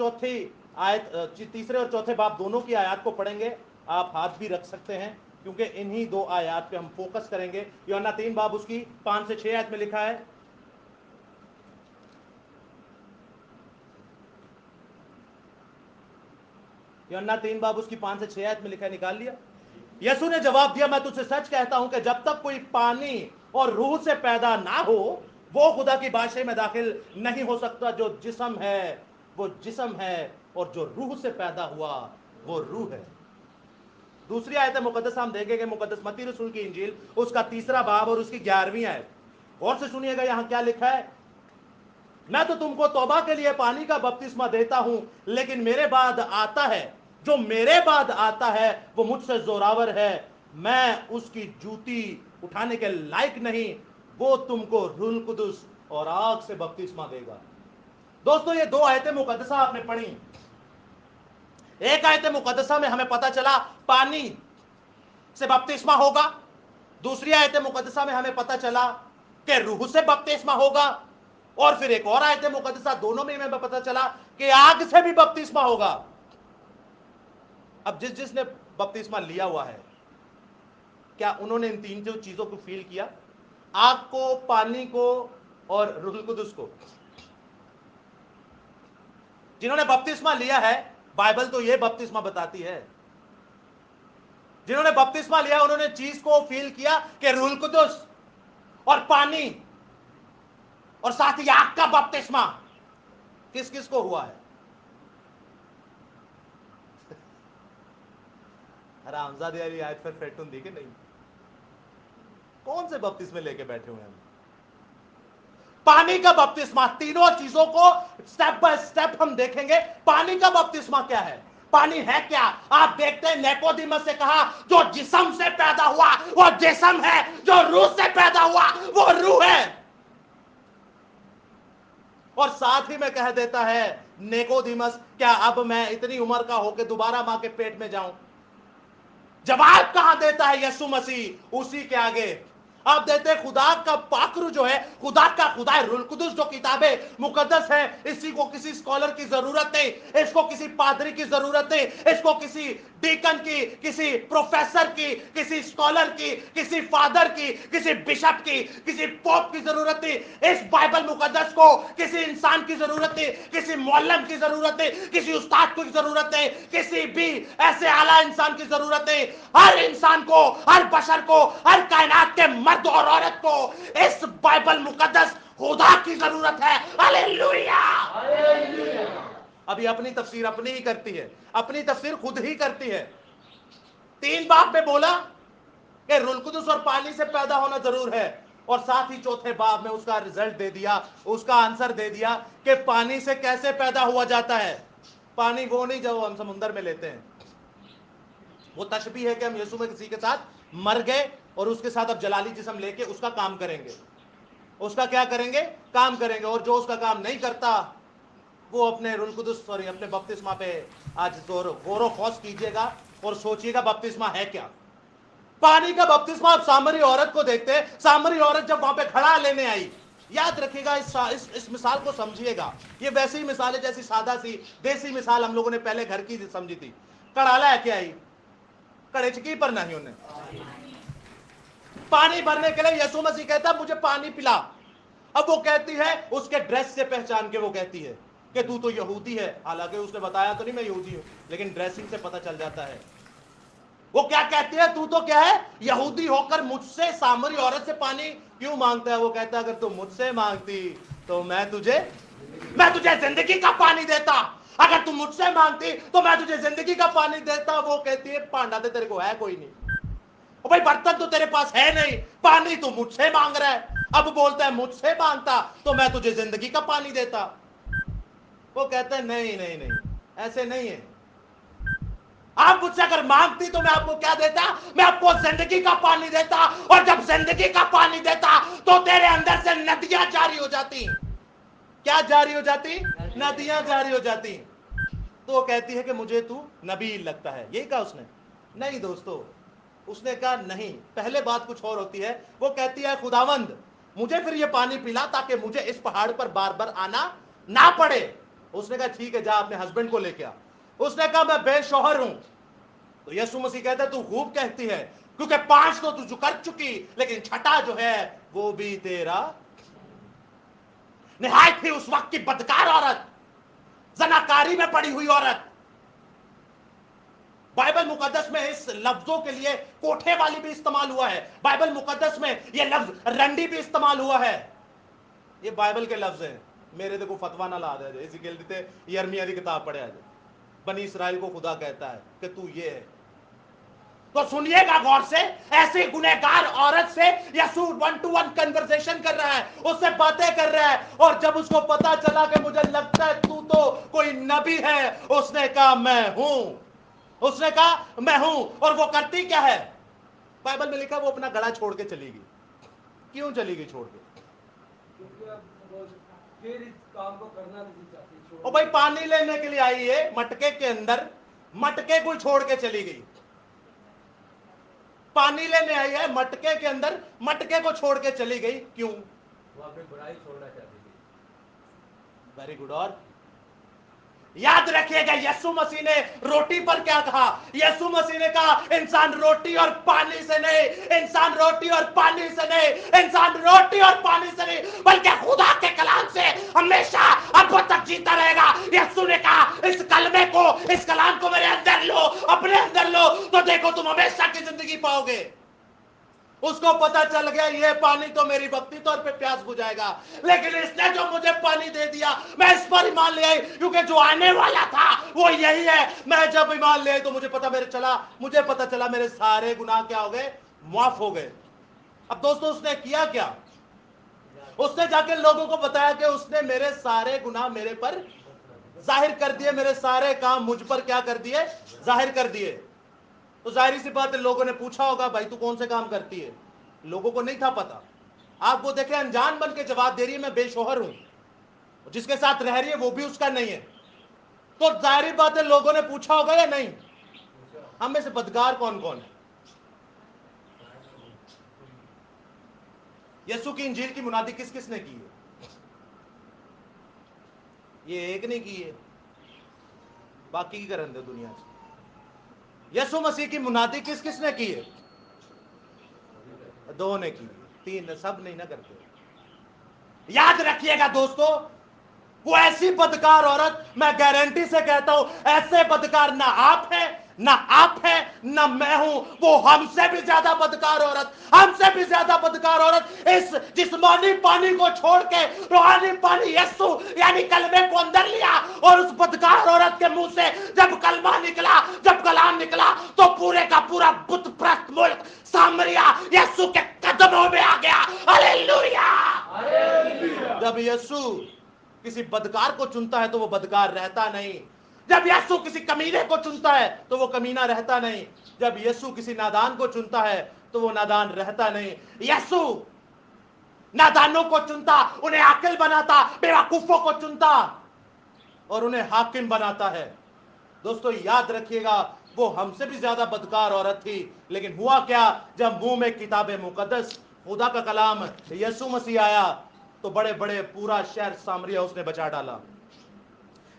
चौथे बाब दोनों की आयत को पढ़ेंगे। आप हाथ भी रख सकते हैं क्योंकि इन्हीं दो आयत पे हम फोकस करेंगे। यूहन्ना 3 बाब उसकी 5 से 6 आयत में लिखा है, यूहन्ना 3 बाब उसकी 5 से 6 आयत में लिखा है, निकाल लिया? यीशु ने जवाब दिया, मैं तुझसे सच कहता हूं कि जब तक कोई पानी और रूह से पैदा ना हो वो खुदा की बादशाही में दाखिल नहीं हो सकता। जो जिस्म है वो जिस्म है और जो रूह से पैदा हुआ वो रूह है। दूसरी आयत मुकद्दस हम देखेंगे, मुकद्दस मत्ती रसूल की इंजील उसका 3 बाब और उसकी 11वीं आयत। गौर से सुनिएगा यहां क्या लिखा है, मैं तो तुमको तौबा के लिए पानी का बपतिस्मा देता हूं, लेकिन मेरे बाद आता है, जो मेरे बाद आता है वो मुझसे जोरावर है, मैं उसकी जूती उठाने के लायक नहीं। वो तुमको रूह कुदुस और आग से बपतिस्मा देगा। दोस्तों ये 2 आयतें मुकद्दसा आपने पढ़ी। एक आयत मुकद्दसा में हमें पता चला पानी से बपतिस्मा होगा, दूसरी आयत मुकद्दसा में हमें पता चला कि रूह से बपतिस्मा होगा, और फिर एक और आयत मुकद्दसा दोनों में हमें पता चला कि आग से भी बपतिस्मा होगा। अब जिसने बपतिस्मा लिया हुआ है क्या उन्होंने इन तीन जो चीजों को फील किया? आग को, पानी को और रूहुल कुदुस को। जिन्होंने बपतिस्मा लिया है, बाइबल तो ये बपतिस्मा बताती है, जिन्होंने बपतिस्मा लिया उन्होंने चीज को फील किया कि रूहुल कुदुस और पानी और साथ ही आग का बपतिस्मा किस किस को हुआ है? हरामजादे वाली आयत फिर फेटून दी कि नहीं? कौन से बपतिस्मे लेके बैठे हुए हैं? पानी का बपतिस्मा, तीनों चीजों को स्टेप बाय स्टेप हम देखेंगे। पानी का बपतिस्मा क्या है? पानी है क्या? आप देखते हैं निकोदेमस से कहा जो जिस्म से पैदा हुआ वो जिस्म है, जो रूह से पैदा हुआ वो रूह है। और साथ ही में कह देता है निकोदेमस, क्या अब मैं इतनी उम्र का होकर दोबारा मां के पेट में जाऊं? जवाब कहां देता है यीशु मसीह? उसी के आगे आप देते हैं खुदा का पाकरू जो है, खुदा का खुदा है, रूहुल कुदुस जो किताबें मुकद्दस है, इसी को किसी स्कॉलर की जरूरत नहीं, इसको किसी पादरी की जरूरत नहीं, इसको किसी डीकन की, किसी प्रोफेसर की, किसी स्कॉलर की, किसी फादर की, किसी बिशप की, किसी पोप की जरूरत नहीं। इस बाइबल मुकद्दस को किसी इंसान की जरूरत नहीं, किसी मौलम की जरूरत नहीं, किसी उस्ताद की जरूरत नहीं, किसी भी ऐसे आला इंसान की जरूरत नहीं। हर इंसान को, हर बशर को, हर कायनात के मर्द और औरत को इस बाइबल मुकद्दस खुदा की जरूरत है। हालेलुया। अभी अपनी तफसीर अपनी ही करती है, अपनी तफसीर खुद ही करती है। 3 बाब में बोला कि रूहुल कुदुस और पानी से पैदा होना जरूर है, और साथ ही चौथे बाब में उसका रिजल्ट दे दिया, उसका आंसर दे दिया कि पानी से कैसे पैदा हुआ जाता है। पानी वो नहीं जो हम समुद्र में लेते हैं, वो तशबीह है कि हम यीशु में किसी के साथ मर गए और उसके साथ अब जलाली जिस्म लेके उसका काम करेंगे। उसका क्या करेंगे? काम करेंगे। और जो उसका काम नहीं करता वो अपने रूहुल कुदुस सॉरी अपने बपतिस्मा पे आज गौर खौस कीजिएगा और सोचिएगा बपतिस्मा है क्या। पानी का बपतिस्मा आप सामरी औरत को देखते हैं। सामरी औरत जब वहां पे खड़ा लेने आई, याद रखिएगा, इस मिसाल को समझिएगा। ये वैसी ही मिसाल है जैसी सादा सी देसी मिसाल हम लोगों ने पहले घर की समझी थी। कड़ाला है क्या आई, कड़ेचकी पर नहीं उन्हें पानी भरने के लिए यीशु मसीह कहता है मुझे पानी पिला। अब वो कहती है, उसके ड्रेस से पहचान के वो कहती है कि तू तो यहूदी है। हालांकि उसने बताया तो नहीं मैं यहूदी हूं, लेकिन ड्रेसिंग से पता चल जाता है। वो क्या कहती है? तू तो क्या है, यहूदी होकर मुझसे सामरी औरत से पानी क्यों मांगता है? वो कहता है अगर तू मुझसे मांगती तो मैं तुझे जिंदगी का पानी देता। अगर तू मुझसे मांगती तो मैं तुझे जिंदगी का पानी देता। वो कहती है पांडा तो तेरे को है कोई नहीं, ओ भाई बर्तन तो तेरे पास है नहीं, पानी तो मुझसे मांग रहा है। अब बोलता है मुझसे मांगता तो मैं तुझे जिंदगी का पानी देता। वो कहता है नहीं नहीं नहीं, ऐसे नहीं है। आप मुझसे अगर मांगती तो मैं आपको क्या देता? मैं आपको जिंदगी का पानी देता। और जब जिंदगी का पानी देता तो तेरे अंदर से नदियां जारी हो जाती। क्या जारी हो जाती? नदियां जारी हो जाती। तो वो कहती है कि मुझे तू नबी लगता है। यही कहा उसने? नहीं दोस्तों, उसने कहा नहीं, पहले बात कुछ और होती है। वो कहती है खुदावंद मुझे फिर ये पानी पिला ताकि मुझे इस पहाड़ पर बार बार आना ना पड़े। उसने कहा ठीक है, जा अपने हस्बैंड को लेके आ। उसने कहा मैं बेशौहर हूं। तो यीशु मसीह कहता है तू खूब कहती है, क्योंकि 5 तो तू कर चुकी, लेकिन छठा जो है वो भी तेरा। निहायत ही उस वक्त की बदकार औरत, जनाकारी में पड़ी हुई औरत। बाइबल मुकद्दस में इस लफ्जों के लिए कोठे वाली भी इस्तेमाल हुआ है। बाइबल मुकद्दस में यह लफ्ज रंडी भी इस्तेमाल हुआ है। ये बाइबल के लफ्ज हैं, मेरे देखो फतवा ना ला दे। इसी के लिए यिर्मयाह की किताब पढ़े आज। बनी इसराइल को खुदा कहता है कि तू ये है। तो सुनिएगा गौर से, ऐसी गुनहगार औरत से यीशु 1-to-1 कन्वर्सेशन कर रहा है, उससे बातें कर रहा है। और जब उसको पता चला कि मुझे लगता है तू तो कोई नबी है, उसने कहा मैं हूं। उसने कहा मैं हूं। और वो करती क्या है? बाइबल में लिखा वो अपना गला छोड़ के चली गई। क्यों चली गई छोड़ के? फिर इस काम को करना नहीं चाहती। ओ भाई पानी लेने के लिए आई है मटके के अंदर, मटके को छोड़ के चली गई। पानी लेने आई है मटके के अंदर, मटके को छोड़ के चली गई। क्यों? वो अपनी बुराई छोड़ना चाहती थी। Very good. और याद रखिएगा, यीशु मसीह ने रोटी पर क्या कहा? यीशु मसीह ने कहा इंसान रोटी और पानी से नहीं, इंसान रोटी और पानी से नहीं, इंसान रोटी और पानी से नहीं, बल्कि खुदा के कलाम से हमेशा अब तक जीता रहेगा। यीशु ने कहा इस कलमे को, इस कलाम को मेरे अंदर लो, अपने अंदर लो, तो देखो तुम हमेशा की जिंदगी पाओगे। उसको पता चल गया ये पानी तो मेरी वक्ती तौर पे प्यास बुझाएगा, लेकिन इसने जो मुझे पानी दे दिया मैं इस पर ईमान ले आई, क्योंकि जो आने वाला था वो यही है। मैं जब ईमान ले आई तो मुझे पता चला मेरे सारे गुनाह क्या हो गए? माफ हो गए। अब दोस्तों उसने किया क्या? उसने जाके लोगों को बताया कि उसने मेरे सारे गुनाह मेरे पर जाहिर कर दिए, मेरे सारे काम मुझ पर क्या कर दिए? जाहिर कर दिए। तो जाहिर सी बात है लोगों ने पूछा होगा भाई तू कौन से काम करती है? लोगों को नहीं था पता। आप वो देखे अनजान बन के जवाब दे रही है मैं बेशोहर हूं, जिसके साथ रह रही है वो भी उसका नहीं है। तो जाहिर बात है लोगों ने पूछा होगा या नहीं? हम में से बदकार कौन कौन है? यीशु की इंजील की मुनादी किस किस ने की है? ये एक ने की है, बाकी की करन दे दुनिया से। यीशु मसीह की मुनादी किस किस ने की है? दो ने की, तीन, सब नहीं ना करते। याद रखिएगा दोस्तों, वो ऐसी बदकार औरत, मैं गारंटी से कहता हूं ऐसे बदकार ना आप है, ना आप है, ना मैं हूं, वो हमसे भी ज्यादा बदकार औरत, हमसे भी ज्यादा बदकार औरत इस जिस्मानी पानी को छोड़ के रूहानी पानी यीशु यानी कलमे को अंदर लिया, और उस बदकार औरत के मुंह से जब कलमा निकला, जब कलाम निकला, तो पूरे का पूरा बुत प्रस्त मुल्क सामरिया यीशु के कदमों में आ गया। हालेलुया। जब यीशु किसी बदकार को चुनता है तो वो बदकार रहता नहीं। जब यीशु किसी कमीने को चुनता है तो वो कमीना रहता नहीं। जब यीशु किसी नादान को चुनता है तो वो नादान रहता नहीं। यीशु नादानों को चुनता, उन्हें आकिल बनाता, बेवकूफों को चुनता और उन्हें हाकिम बनाता है। दोस्तों याद रखिएगा, वो हमसे भी ज्यादा बदकार औरत थी, लेकिन हुआ क्या? जब मुंह में किताबे मुकद्दस खुदा का कलाम यीशु मसीह आया तो बड़े बड़े पूरा शहर सामरिया उसने बचा डाला।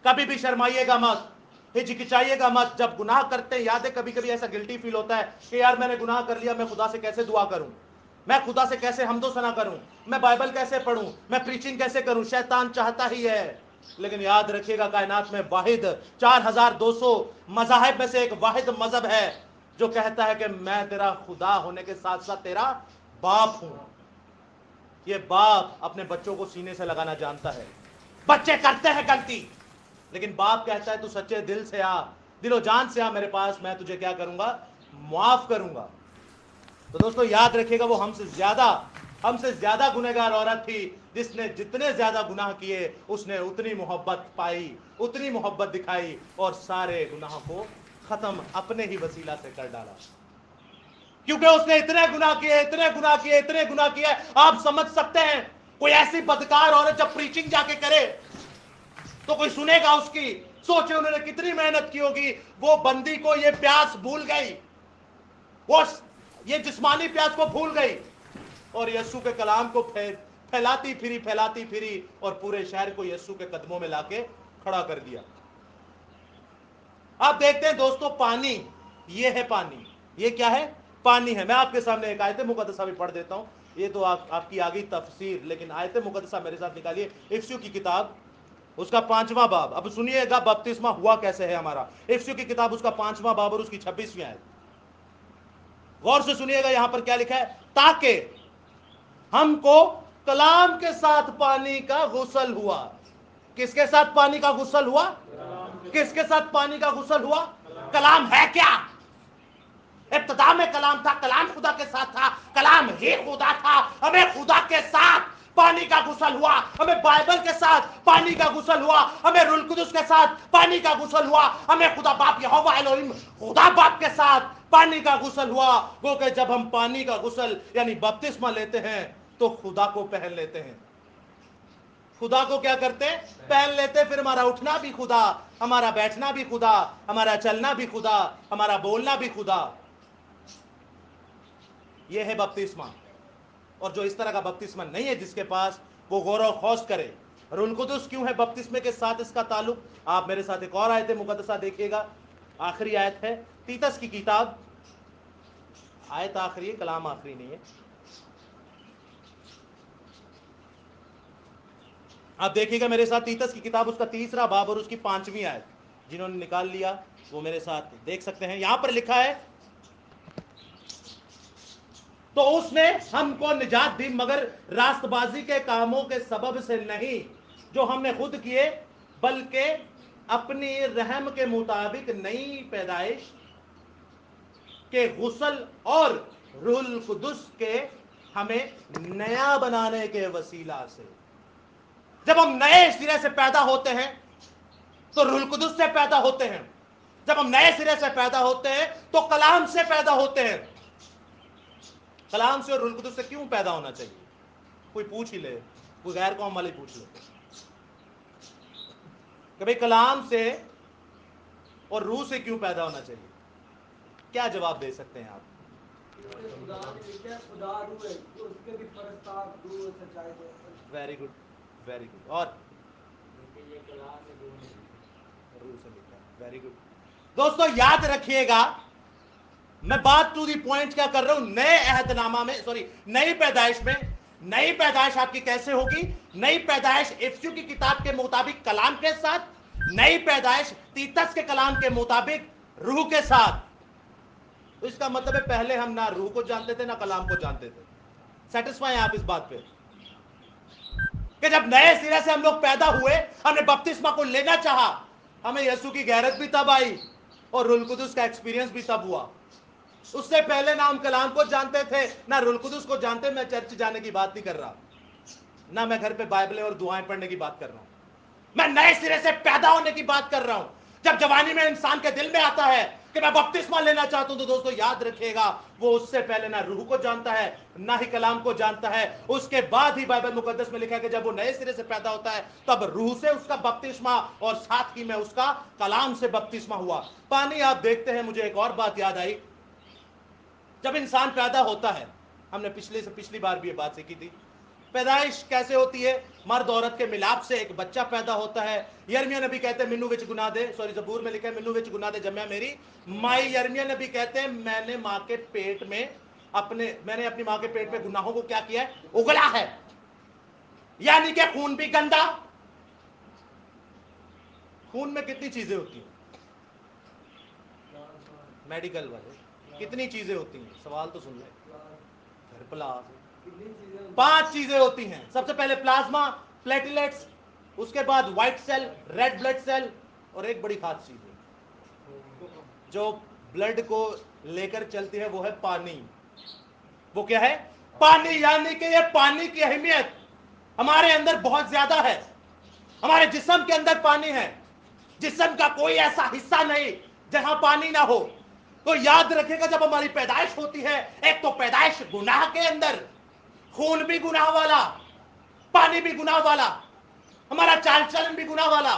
कभी भी शर्माइएगा मत, हिचकिचाइएगा मत। जब गुनाह करते हैं, याद है कभी कभी ऐसा गिल्टी फील होता है कि यार मैंने गुनाह कर लिया, मैं खुदा से कैसे दुआ करूं, मैं खुदा से कैसे हमदो सना करूं, मैं बाइबल कैसे पढ़ूं, मैं प्रीचिंग कैसे करूं। शैतान चाहता ही है, लेकिन याद रखिएगा कायनात में वाहिद 4200 मज़ाहिब में से एक वाहिद मजहब है जो कहता है कि मैं तेरा खुदा होने के साथ साथ तेरा बाप हूं। ये बाप अपने बच्चों को सीने से लगाना जानता है। बच्चे करते हैं गलती, लेकिन बाप कहता है तू सच्चे दिल से आ, दिलो जान से आ मेरे पास, मैं तुझे क्या करूंगा? माफ करूंगा। तो दोस्तों याद रखिएगा, वो हमसे ज्यादा गुनहगार औरत थी, जिसने जितने ज्यादा गुनाह किए उसने उतनी मोहब्बत पाई, उतनी मोहब्बत दिखाई और सारे गुनाह को खत्म अपने ही वसीला से कर डाला। क्योंकि उसने इतने गुनाह किए, इतने गुनाह किए, इतने गुनाह किए। आप समझ सकते हैं कोई ऐसी बदकार औरत जब प्रीचिंग जाके करे तो कोई सुनेगा उसकी? सोचे उन्होंने कितनी मेहनत की होगी। वो बंदी को ये प्यास भूल गई, वो ये जिस्मानी प्यास को भूल गई और यीशु के कलाम को फैलाती फिरी और पूरे शहर को यीशु के कदमों में लाके खड़ा कर दिया। आप देखते हैं दोस्तों, पानी, ये है पानी। ये क्या है? पानी है। मैं आपके सामने एक आयत मुकद्दसा भी पढ़ देता हूं। ये तो आपकी आ गई तफसीर, लेकिन आयत मुकद्दसा मेरे साथ निकालिए। इफिसियों की किताब उसका 5वां बाब। अब सुनिएगा बपतिस्मा हुआ कैसे है हमारा। इफिसियों की किताब उसका 5वां बाब और उसकी 26वीं आयत। गौर से सुनिएगा, यहां पर क्या लिखा है? ताकि हमको कलाम के साथ पानी का गुसल हुआ। किसके साथ पानी का गुसल हुआ? किसके साथ पानी का गुसल हुआ? कलाम है क्या? इब्तिदा में कलाम था, कलाम खुदा के साथ था, कलाम ही खुदा था। हमें खुदा के साथ पानी का गुसल हुआ, हमें बाइबल के साथ पानी का गुसल हुआ, हमें रूह कुदुस के साथ पानी का गुसल हुआ, हमें खुदा बाप यहोवा एलोहिम खुदा बाप के साथ पानी का गुसल हुआ। वो कि जब हम पानी का गुसल यानी बपतिस्मा लेते हैं तो खुदा को पहन लेते हैं। खुदा को क्या करते हैं? पहन लेते। फिर हमारा उठना भी खुदा, हमारा बैठना भी खुदा, हमारा चलना भी खुदा, हमारा बोलना भी खुदा। ये है बपतिस्मा। और जो इस तरह का बपतिस्मा नहीं है जिसके पास, वो गौर और खौस करे रुल कुदस क्यों है बपतिस्मे के साथ इसका ताल्लुक? आप मेरे साथ एक और आयत मुकद्दसा देखिएगा, आखिरी आयत है तीतस की किताब, आयत आखिरी है, कलाम आखिरी नहीं है। आप देखिएगा मेरे साथ तीतस की किताब, उसका 3रा बाब और उसकी 5वीं आयत। जिन्होंने निकाल लिया वो मेरे साथ देख सकते हैं। यहां पर लिखा है, तो उसने हमको निजात दी मगर रास्तबाजी के कामों के सबब से नहीं जो हमने खुद किए, बल्कि अपनी रहम के मुताबिक नई पैदाइश के गुसल और रूहुल कुदस के हमें नया बनाने के वसीला से। जब हम नए सिरे से पैदा होते हैं तो रूहुल कुदस से पैदा होते हैं। जब हम नए सिरे से पैदा होते हैं तो कलाम से पैदा होते हैं। कलाम से और रूहुल कुदस से क्यों पैदा होना चाहिए? कोई पूछ ही ले, कोई गैर कौम वाले पूछ ले कि भाई कलाम से और रूह से क्यों पैदा होना चाहिए? क्या जवाब दे सकते हैं आप? खुदा ने लिखा है, खुदा रूह है, तो उसके भी परस्तार रूह सच्चाई को। Very good, very good. और ये कलाम में रूह नहीं। रूह से लिखा है, वेरी गुड। दोस्तों याद रखिएगा, मैं बात टू दी पॉइंट क्या कर रहा हूं, नए अहदनामा में, सॉरी नई पैदाइश में। नई पैदाइश आपकी कैसे होगी? नई पैदाइश इफ्सू की किताब के मुताबिक कलाम के साथ, नई पैदाइश तीतस के कलाम के मुताबिक रूह के साथ। तो इसका मतलब है पहले हम ना रूह को जानते थे ना कलाम को जानते थे। सेटिस्फाई आप इस बात पे कि जब नए सिरे से हम लोग पैदा हुए, हमने बपतिस्मा को लेना चाहा, हमें यीशु की गैरत भी तब आई और रूहुल कुदस का एक्सपीरियंस भी तब हुआ। उससे पहले ना हम कलाम को जानते थे ना रूहुल कुदस को जानते। मैं चर्च जाने की बात नहीं कर रहा, ना मैं घर पे बाइबलें और दुआएं पढ़ने की बात कर रहा हूं। मैं नए सिरे से पैदा होने की बात कर रहा हूं। जब जवानी में इंसान के दिल में आता है कि मैं बपतिस्मा लेना चाहता हूं, तो दोस्तों याद रखिएगा वो उससे पहले ना रूह को जानता है ना ही कलाम को जानता है। उसके बाद ही बाइबल मुकद्दस में लिखा है कि जब वो नए सिरे से पैदा होता है तब रूह से उसका बपतिस्मा और साथ ही में उसका कलाम से बपतिस्मा हुआ। पानी आप देखते हैं, मुझे एक और बात याद आई। जब इंसान पैदा होता है, हमने पिछली बार भी ये बात सीखी थी, पैदाइश कैसे होती है? मर्द औरत के मिलाप से एक बच्चा पैदा होता है। यिर्मयाह नबी कहते हैं मिन्नू विच गुनाह दे, सॉरी जबूर में लिखा है मिन्नू विच गुनाह दे जम्या मेरी माई। यिर्मयाह नबी कहते हैं मैंने माँ के पेट में मैंने अपनी माँ के पेट में गुनाहों को क्या किया है? उगला है। यानी कि खून भी गंदा। खून में कितनी चीजें होती हैं? मेडिकल वाले कितनी चीजें होती हैं? सवाल तो सुन ले। प्लाज्मा, 5 चीजें होती हैं। सबसे पहले प्लाज्मा, प्लेटलेट्स, उसके बाद white cell, red blood cell, और एक बड़ी खास चीज है जो ब्लड को लेकर चलती है, वो है पानी। वो क्या है? पानी। यानी कि ये पानी की अहमियत हमारे अंदर बहुत ज्यादा है। हमारे जिस्म के अंदर पानी है। जिस्म का कोई ऐसा हिस्सा नहीं जहां पानी ना हो। तो याद रखिएगा जब हमारी पैदाइश होती है, एक तो पैदाइश गुनाह के अंदर, खून भी गुनाह वाला, पानी भी गुनाह वाला, हमारा चाल चलन भी गुनाह वाला,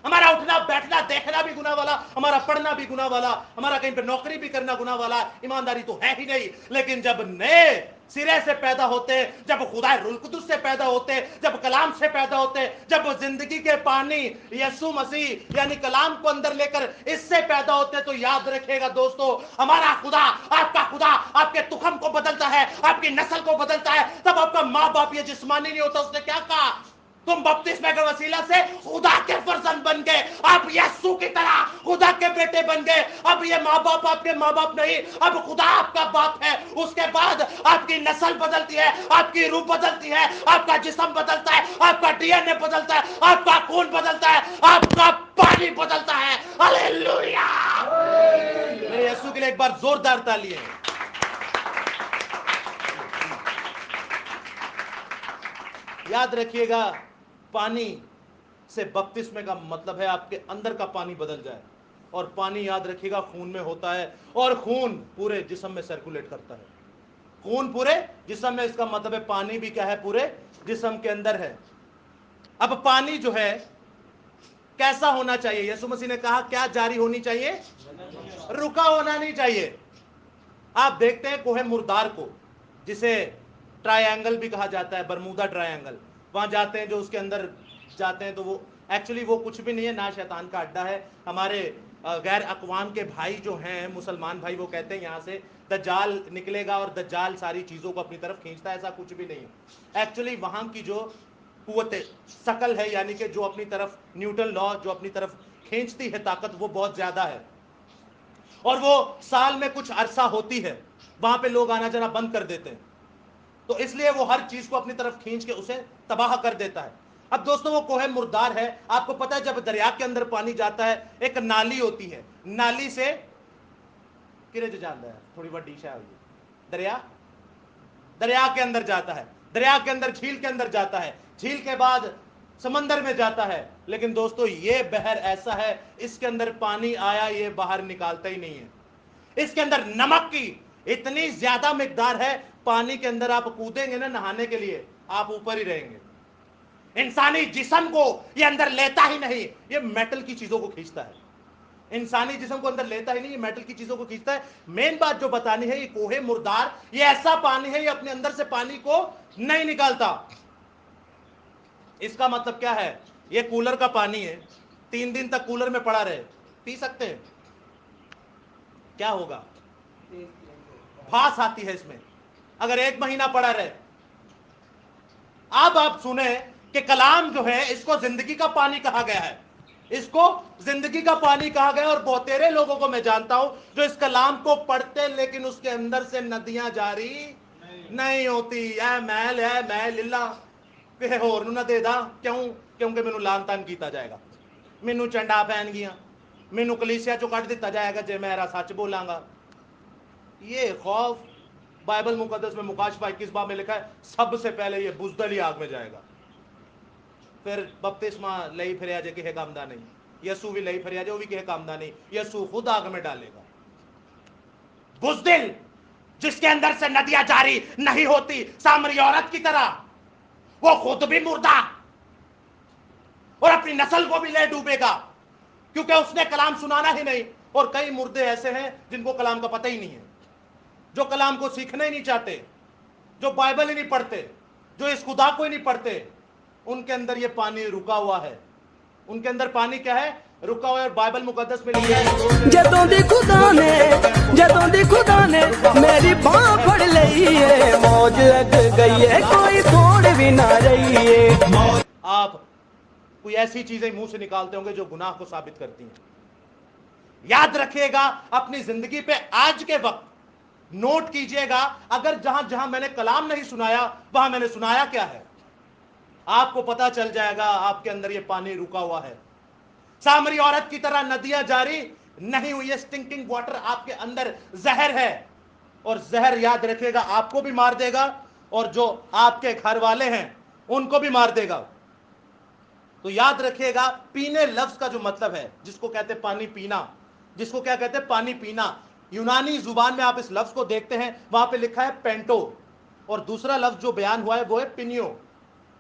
हमारा उठना बैठना देखना भी गुनाह वाला, हमारा पढ़ना भी गुनाह वाला, हमारा कहीं पे नौकरी भी करना गुनाह वाला। ईमानदारी तो है ही नहीं। लेकिन जब नए सिरे से पैदा होते, जब खुदा रूहुल कुदस से पैदा होते, जब कलाम से पैदा होते, जब जिंदगी के पानी यीशु मसीह यानी कलाम को अंदर लेकर इससे पैदा होते, तो याद रखिएगा दोस्तों, हमारा खुदा, आपका खुदा आपके तुखम को बदलता है, आपकी नस्ल को बदलता है। तब आपका माँ बाप ये जिस्मानी नहीं होता। उसने क्या कहा? तुम बपतिस्मे के वसीला से खुदा के फर्जंद बन गए। आप यीशु की तरह खुदा के बेटे बन गए। अब ये माँ बाप आपके माँ बाप नहीं, अब खुदा आपका बाप है। उसके बाद आपकी नस्ल बदलती है, आपकी रूह बदलती है, आपका जिस्म बदलता है, आपका डीएनए बदलता है, आपका खून बदलता है, आपका पानी बदलता है। हालेलुया! मेरे यीशु के लिए एक बार जोरदार तालियां। याद रखिएगा, पानी से बपतिस्मे का मतलब है आपके अंदर का पानी बदल जाए। और पानी याद रखिएगा खून में होता है, और खून पूरे जिस्म में सर्कुलेट करता है। खून पूरे जिस्म में, इसका मतलब है पानी भी क्या है? पूरे जिस्म के अंदर है। अब पानी जो है कैसा होना चाहिए? यीशु मसीह ने कहा क्या जारी होनी चाहिए? रुका होना नहीं चाहिए। आप देखते हैं कोहे मुर्दार को, जिसे ट्रायंगल भी कहा जाता है, बरमूदा ट्रायंगल, वहां जाते हैं, जो उसके अंदर जाते हैं तो वो एक्चुअली वो कुछ भी नहीं है, ना शैतान का अड्डा है। हमारे गैर अकवाम के भाई जो हैं, मुसलमान भाई, वो कहते हैं यहाँ से दज्जाल निकलेगा और दज्जाल सारी चीज़ों को अपनी तरफ खींचता है। ऐसा कुछ भी नहीं है। एक्चुअली वहाँ की जो कुव्वत शकल है, यानी कि जो अपनी तरफ न्यूटन लॉ जो अपनी तरफ खींचती है ताकत, वो बहुत ज़्यादा है और वो साल में कुछ अरसा होती है, वहाँ पे लोग आना जाना बंद कर देते हैं। तो इसलिए वो हर चीज़ को अपनी तरफ खींच के उसे तबाह कर देता है। अब दोस्तों वो कोहे मुर्दार है। आपको पता है जब दरिया के अंदर पानी जाता है, एक नाली होती है, नाली से किरे जो जाता है थोड़ी बड़ी शायद दरिया, दरिया के अंदर जाता है, दरिया के अंदर झील के अंदर जाता है, झील के बाद समंदर में जाता है। लेकिन दोस्तों ये बहर ऐसा है, इसके अंदर पानी आया ये बाहर निकालता ही नहीं है। इसके अंदर नमक की इतनी ज्यादा मिकदार है, पानी के अंदर आप कूदेंगे ना नहाने के लिए, आप ऊपर ही रहेंगे। इंसानी जिस्म को ये अंदर लेता ही नहीं, ये मेटल की चीजों को खींचता है। इंसानी जिस्म को अंदर लेता ही नहीं, ये मेटल की चीजों को खींचता है। मेन बात जो बतानी है, ये कोहे मुर्दार ये ऐसा पानी है, ये अपने अंदर से पानी को नहीं निकालता। इसका मतलब क्या है? ये कूलर का पानी है, 3 दिन तक कूलर में पड़ा रहे, पी सकते हैं? क्या होगा? भास आती है इसमें। अगर 1 महीना पड़ा रहे, अब आप सुने कि कलाम जो है इसको जिंदगी का पानी कहा गया है, इसको जिंदगी का पानी कहा गया। और बहुतेरे लोगों को मैं जानता हूं जो इस कलाम को पढ़ते लेकिन उसके अंदर से नदियां जारी नहीं होती। ऐ मैं लिल्ला किसे होर ना दे दा, क्यों? क्योंकि मैनू लान तान किया जाएगा, मैनू चंडा पैन गिया, मैनू कलीसिया चो कट दिता जाएगा जे मैं सच बोलांगा। ये खौफ बाइबल मुकद्दस में मुकाशफा 21 बाब में लिखा है, सबसे पहले ये बुजदली आग में जाएगा। फिर बपतिस्मा लई फिर जे किसे काम दा नहीं, यसू भी लई फिर जे वो भी किसे काम दा नहीं, यसू खुद आग में डालेगा। बुजदिल जिसके अंदर से नदियां जारी नहीं होती, सामरी औरत की तरह, वो खुद भी मुर्दा और अपनी नस्ल को भी ले डूबेगा, क्योंकि उसने कलाम सुनाना ही नहीं। और कई मुर्दे ऐसे हैं जिनको कलाम का पता ही नहीं है, जो कलाम को सीखना ही नहीं चाहते, जो बाइबल ही नहीं पढ़ते, जो इस खुदा को ही नहीं पढ़ते, उनके अंदर ये पानी रुका हुआ है। उनके अंदर पानी क्या है? रुका हुआ है। बाइबल मुकद्दस में लिखा है, ਜਦੋਂ ਦੀ ਖੁਦਾ ਨੇ ਮੇਰੀ ਬਾਹ ਫੜ ਲਈ ਏ, ਮੌਜ ਲੱਗ ਗਈ ਏ, ਕੋਈ ਥੋੜ ਵੀ ਨਾ ਰਹੀ ਏ। आप कोई ऐसी चीजें मुंह से निकालते होंगे जो गुनाह को साबित करती हैं। याद रखिएगा, अपनी जिंदगी पे आज के वक्त नोट कीजिएगा, अगर जहां जहां मैंने कलाम नहीं सुनाया वहां मैंने सुनाया क्या है, आपको पता चल जाएगा आपके अंदर ये पानी रुका हुआ है। सामरी औरत की तरह नदियां जारी नहीं हुई है। स्टिंकिंग वाटर आपके अंदर जहर है, और जहर याद रखिएगा आपको भी मार देगा और जो आपके घर वाले हैं उनको भी मार देगा। तो याद रखिएगा, पीने लफ्ज का जो मतलब है, जिसको कहते हैं पानी पीना, जिसको क्या कहते हैं? पानी पीना। यूनानी जुबान में आप इस लफ्ज को देखते हैं, वहां पे लिखा है पेंटो, और दूसरा लफ्ज जो बयान हुआ है वो है पिनियो।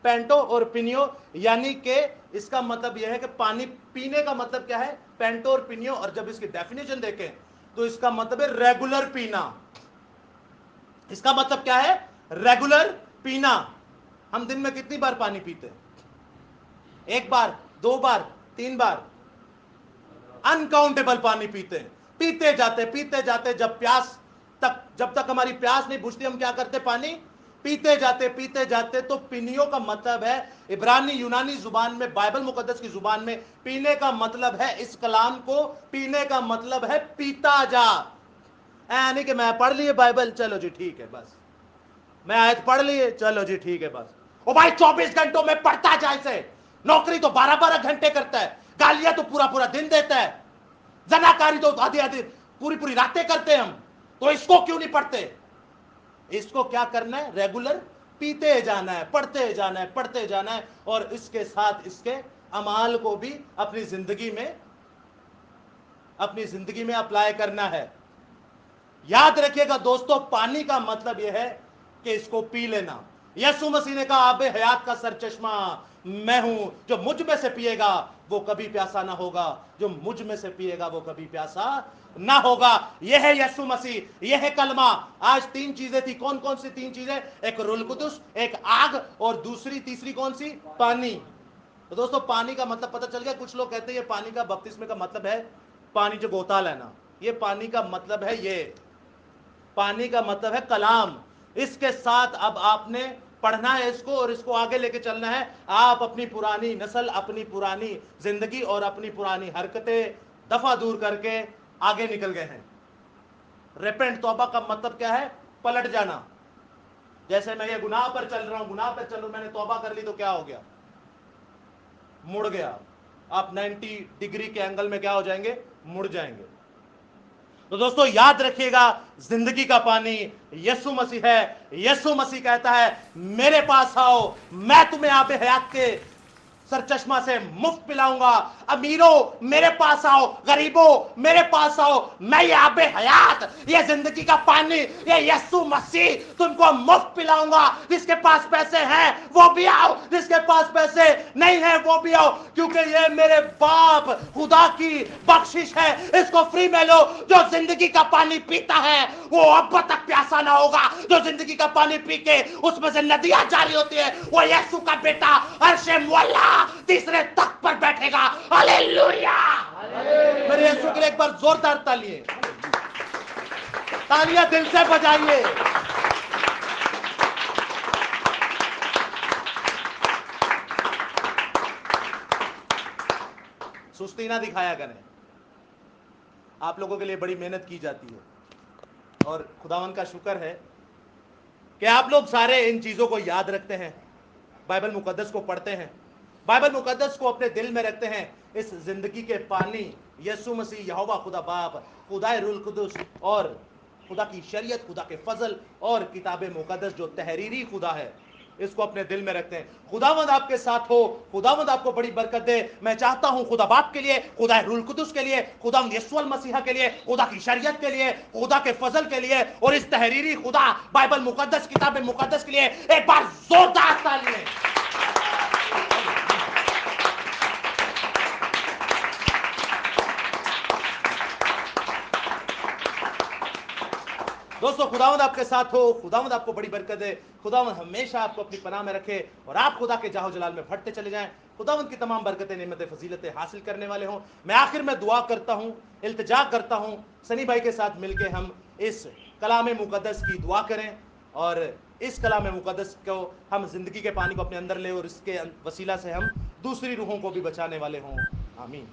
पेंटो और पिनियो, यानी कि इसका मतलब यह है कि पानी पीने का मतलब क्या है? पेंटो और पिनियो। और जब इसकी डेफिनेशन देखें तो इसका मतलब है रेगुलर पीना। इसका मतलब क्या है? रेगुलर पीना। हम दिन में कितनी बार पानी पीते हैं? 1 बार, 2 बार, 3 बार? अनकाउंटेबल पानी पीते हैं, पीते जाते, जब तक हमारी प्यास नहीं बुझती हम क्या करते? पानी पीते जाते। तो पीनियो का मतलब है, इब्रानी यूनानी जुबान में, बाइबल मुकद्दस की जुबान में पीने का मतलब है, इस कलाम को पीने का मतलब है पीता जा। नहीं कि मैं पढ़ लिए बाइबल, चलो जी ठीक है बस, मैं आयत पढ़ लिए, चलो जी ठीक है बस। ओ भाई 24 घंटों में पढ़ता जाए से, नौकरी तो 12-12 घंटे करता है, गालियां तो पूरा दिन देता है, जनाकारी तो आधी पूरी रातें करते हैं हम, तो इसको क्यों नहीं पढ़ते? इसको क्या करना है? रेगुलर पीते जाना है, पढ़ते जाना है, और इसके साथ इसके अमाल को भी अपनी जिंदगी में अप्लाई करना है। याद रखिएगा दोस्तों, पानी का मतलब यह है कि इसको पी लेना। यीशु मसीह ने कहा आब हयात का सरचश्मा मैं हूं, जो मुझ में से पिएगा वो कभी प्यासा ना होगा, जो मुझ में से पिएगा वो कभी प्यासा ना होगा। यह है यीशु मसीह, यह है कलमा। आज तीन चीजें थी, कौन कौन सी तीन चीजें? एक रूह कुदुस, एक आग, और दूसरी तीसरी कौन सी? पानी। तो दोस्तों पानी का मतलब पता चल गया। कुछ लोग कहते हैं ये पानी का बपतिस्मे का मतलब है पानी जो गोता लेना, ये पानी का मतलब है, ये पानी का मतलब है कलाम। इसके साथ अब आपने पढ़ना है इसको और इसको आगे लेके चलना है। आप अपनी पुरानी नस्ल, अपनी पुरानी जिंदगी और अपनी पुरानी हरकतें दफा दूर करके आगे निकल गए हैं। रिपेंट, तौबा का मतलब क्या है? पलट जाना। जैसे मैं ये गुनाह पर चल रहा हूं, गुनाह पर चल रहा हूं, मैंने तौबा कर ली तो क्या हो गया? मुड़ गया। आप 90 डिग्री के एंगल में क्या हो जाएंगे? मुड़ जाएंगे। तो दोस्तों याद रखिएगा, जिंदगी का पानी यीशु मसीह है। यीशु मसीह कहता है मेरे पास आओ, मैं तुम्हें आबे हयात के सरचश्मा से मुफ्त पिलाऊंगा। अमीरों मेरे पास आओ, गरीबों मेरे पास आओ, मैं ये आबे हयात, ये जिंदगी का पानी, ये यीशु मसीह तुमको मुफ्त पिलाऊंगा। जिसके पास पैसे हैं वो भी आओ, जिसके पास पैसे नहीं है वो भी आओ, क्योंकि ये मेरे बाप खुदा की बख्शिश है। इसको फ्री में लो। जो जिंदगी का पानी पीता है वो अब तक प्यासा ना होगा। जो जिंदगी का पानी पी के उसमें से नदियां जारी होती है, वो यीशु का बेटा अर्शे मुअल्ला तीसरे तख्त पर बैठेगा। हालेलुया। मेरे यीशु के लिए एक बार जोरदार तालियां, तालियां दिल से बजाइए। सुस्ती ना दिखाया करें। आप लोगों के लिए बड़ी मेहनत की जाती है और खुदावन का शुक्र है कि आप लोग सारे इन चीजों को याद रखते हैं, बाइबल मुकद्दस को पढ़ते हैं, बाइबल मुकद्दस को अपने दिल में रखते हैं। इस जिंदगी के पानी यीशु मसीह, यहोवा खुदा बाप, खुदा रूह कुदुस और खुदा की शरीयत, खुदा के फजल और किताब मुकद्दस जो तहरीरी खुदा है, इसको अपने दिल में रखते हैं। खुदावंद आपके साथ हो, खुदावंद आपको बड़ी बरकत दे। मैं चाहता हूं खुदा बाप के लिए, खुदा रूह कुदुस के लिए, खुदावंद यीशु मसीह के लिए, खुदा की शरीयत के लिए, खुदा के फजल के लिए और इस तहरीरी खुदा बाइबल मुकद्दस, किताब मुकद्दस के लिए एक बार जोरदार तालियां। दोस्तों खुदावंद आपके साथ हो, खुदावंद आपको बड़ी बरकत दे, खुदावंद हमेशा आपको अपनी पनाह में रखे और आप खुदा के जाहो जलाल में बढ़ते चले जाएं। खुदावंद की तमाम बरकतें, नेमतें, फजीलतें हासिल करने वाले हों। मैं आखिर में दुआ करता हूं, इल्तिजा करता हूं, सनी भाई के साथ मिलके हम इस कलाम मुकद्दस की दुआ करें और इस कलाम मुकद्दस को हम जिंदगी के पानी को अपने अंदर ले और इसके वसीला से हम दूसरी रूहों को भी बचाने वाले हों। आमीन।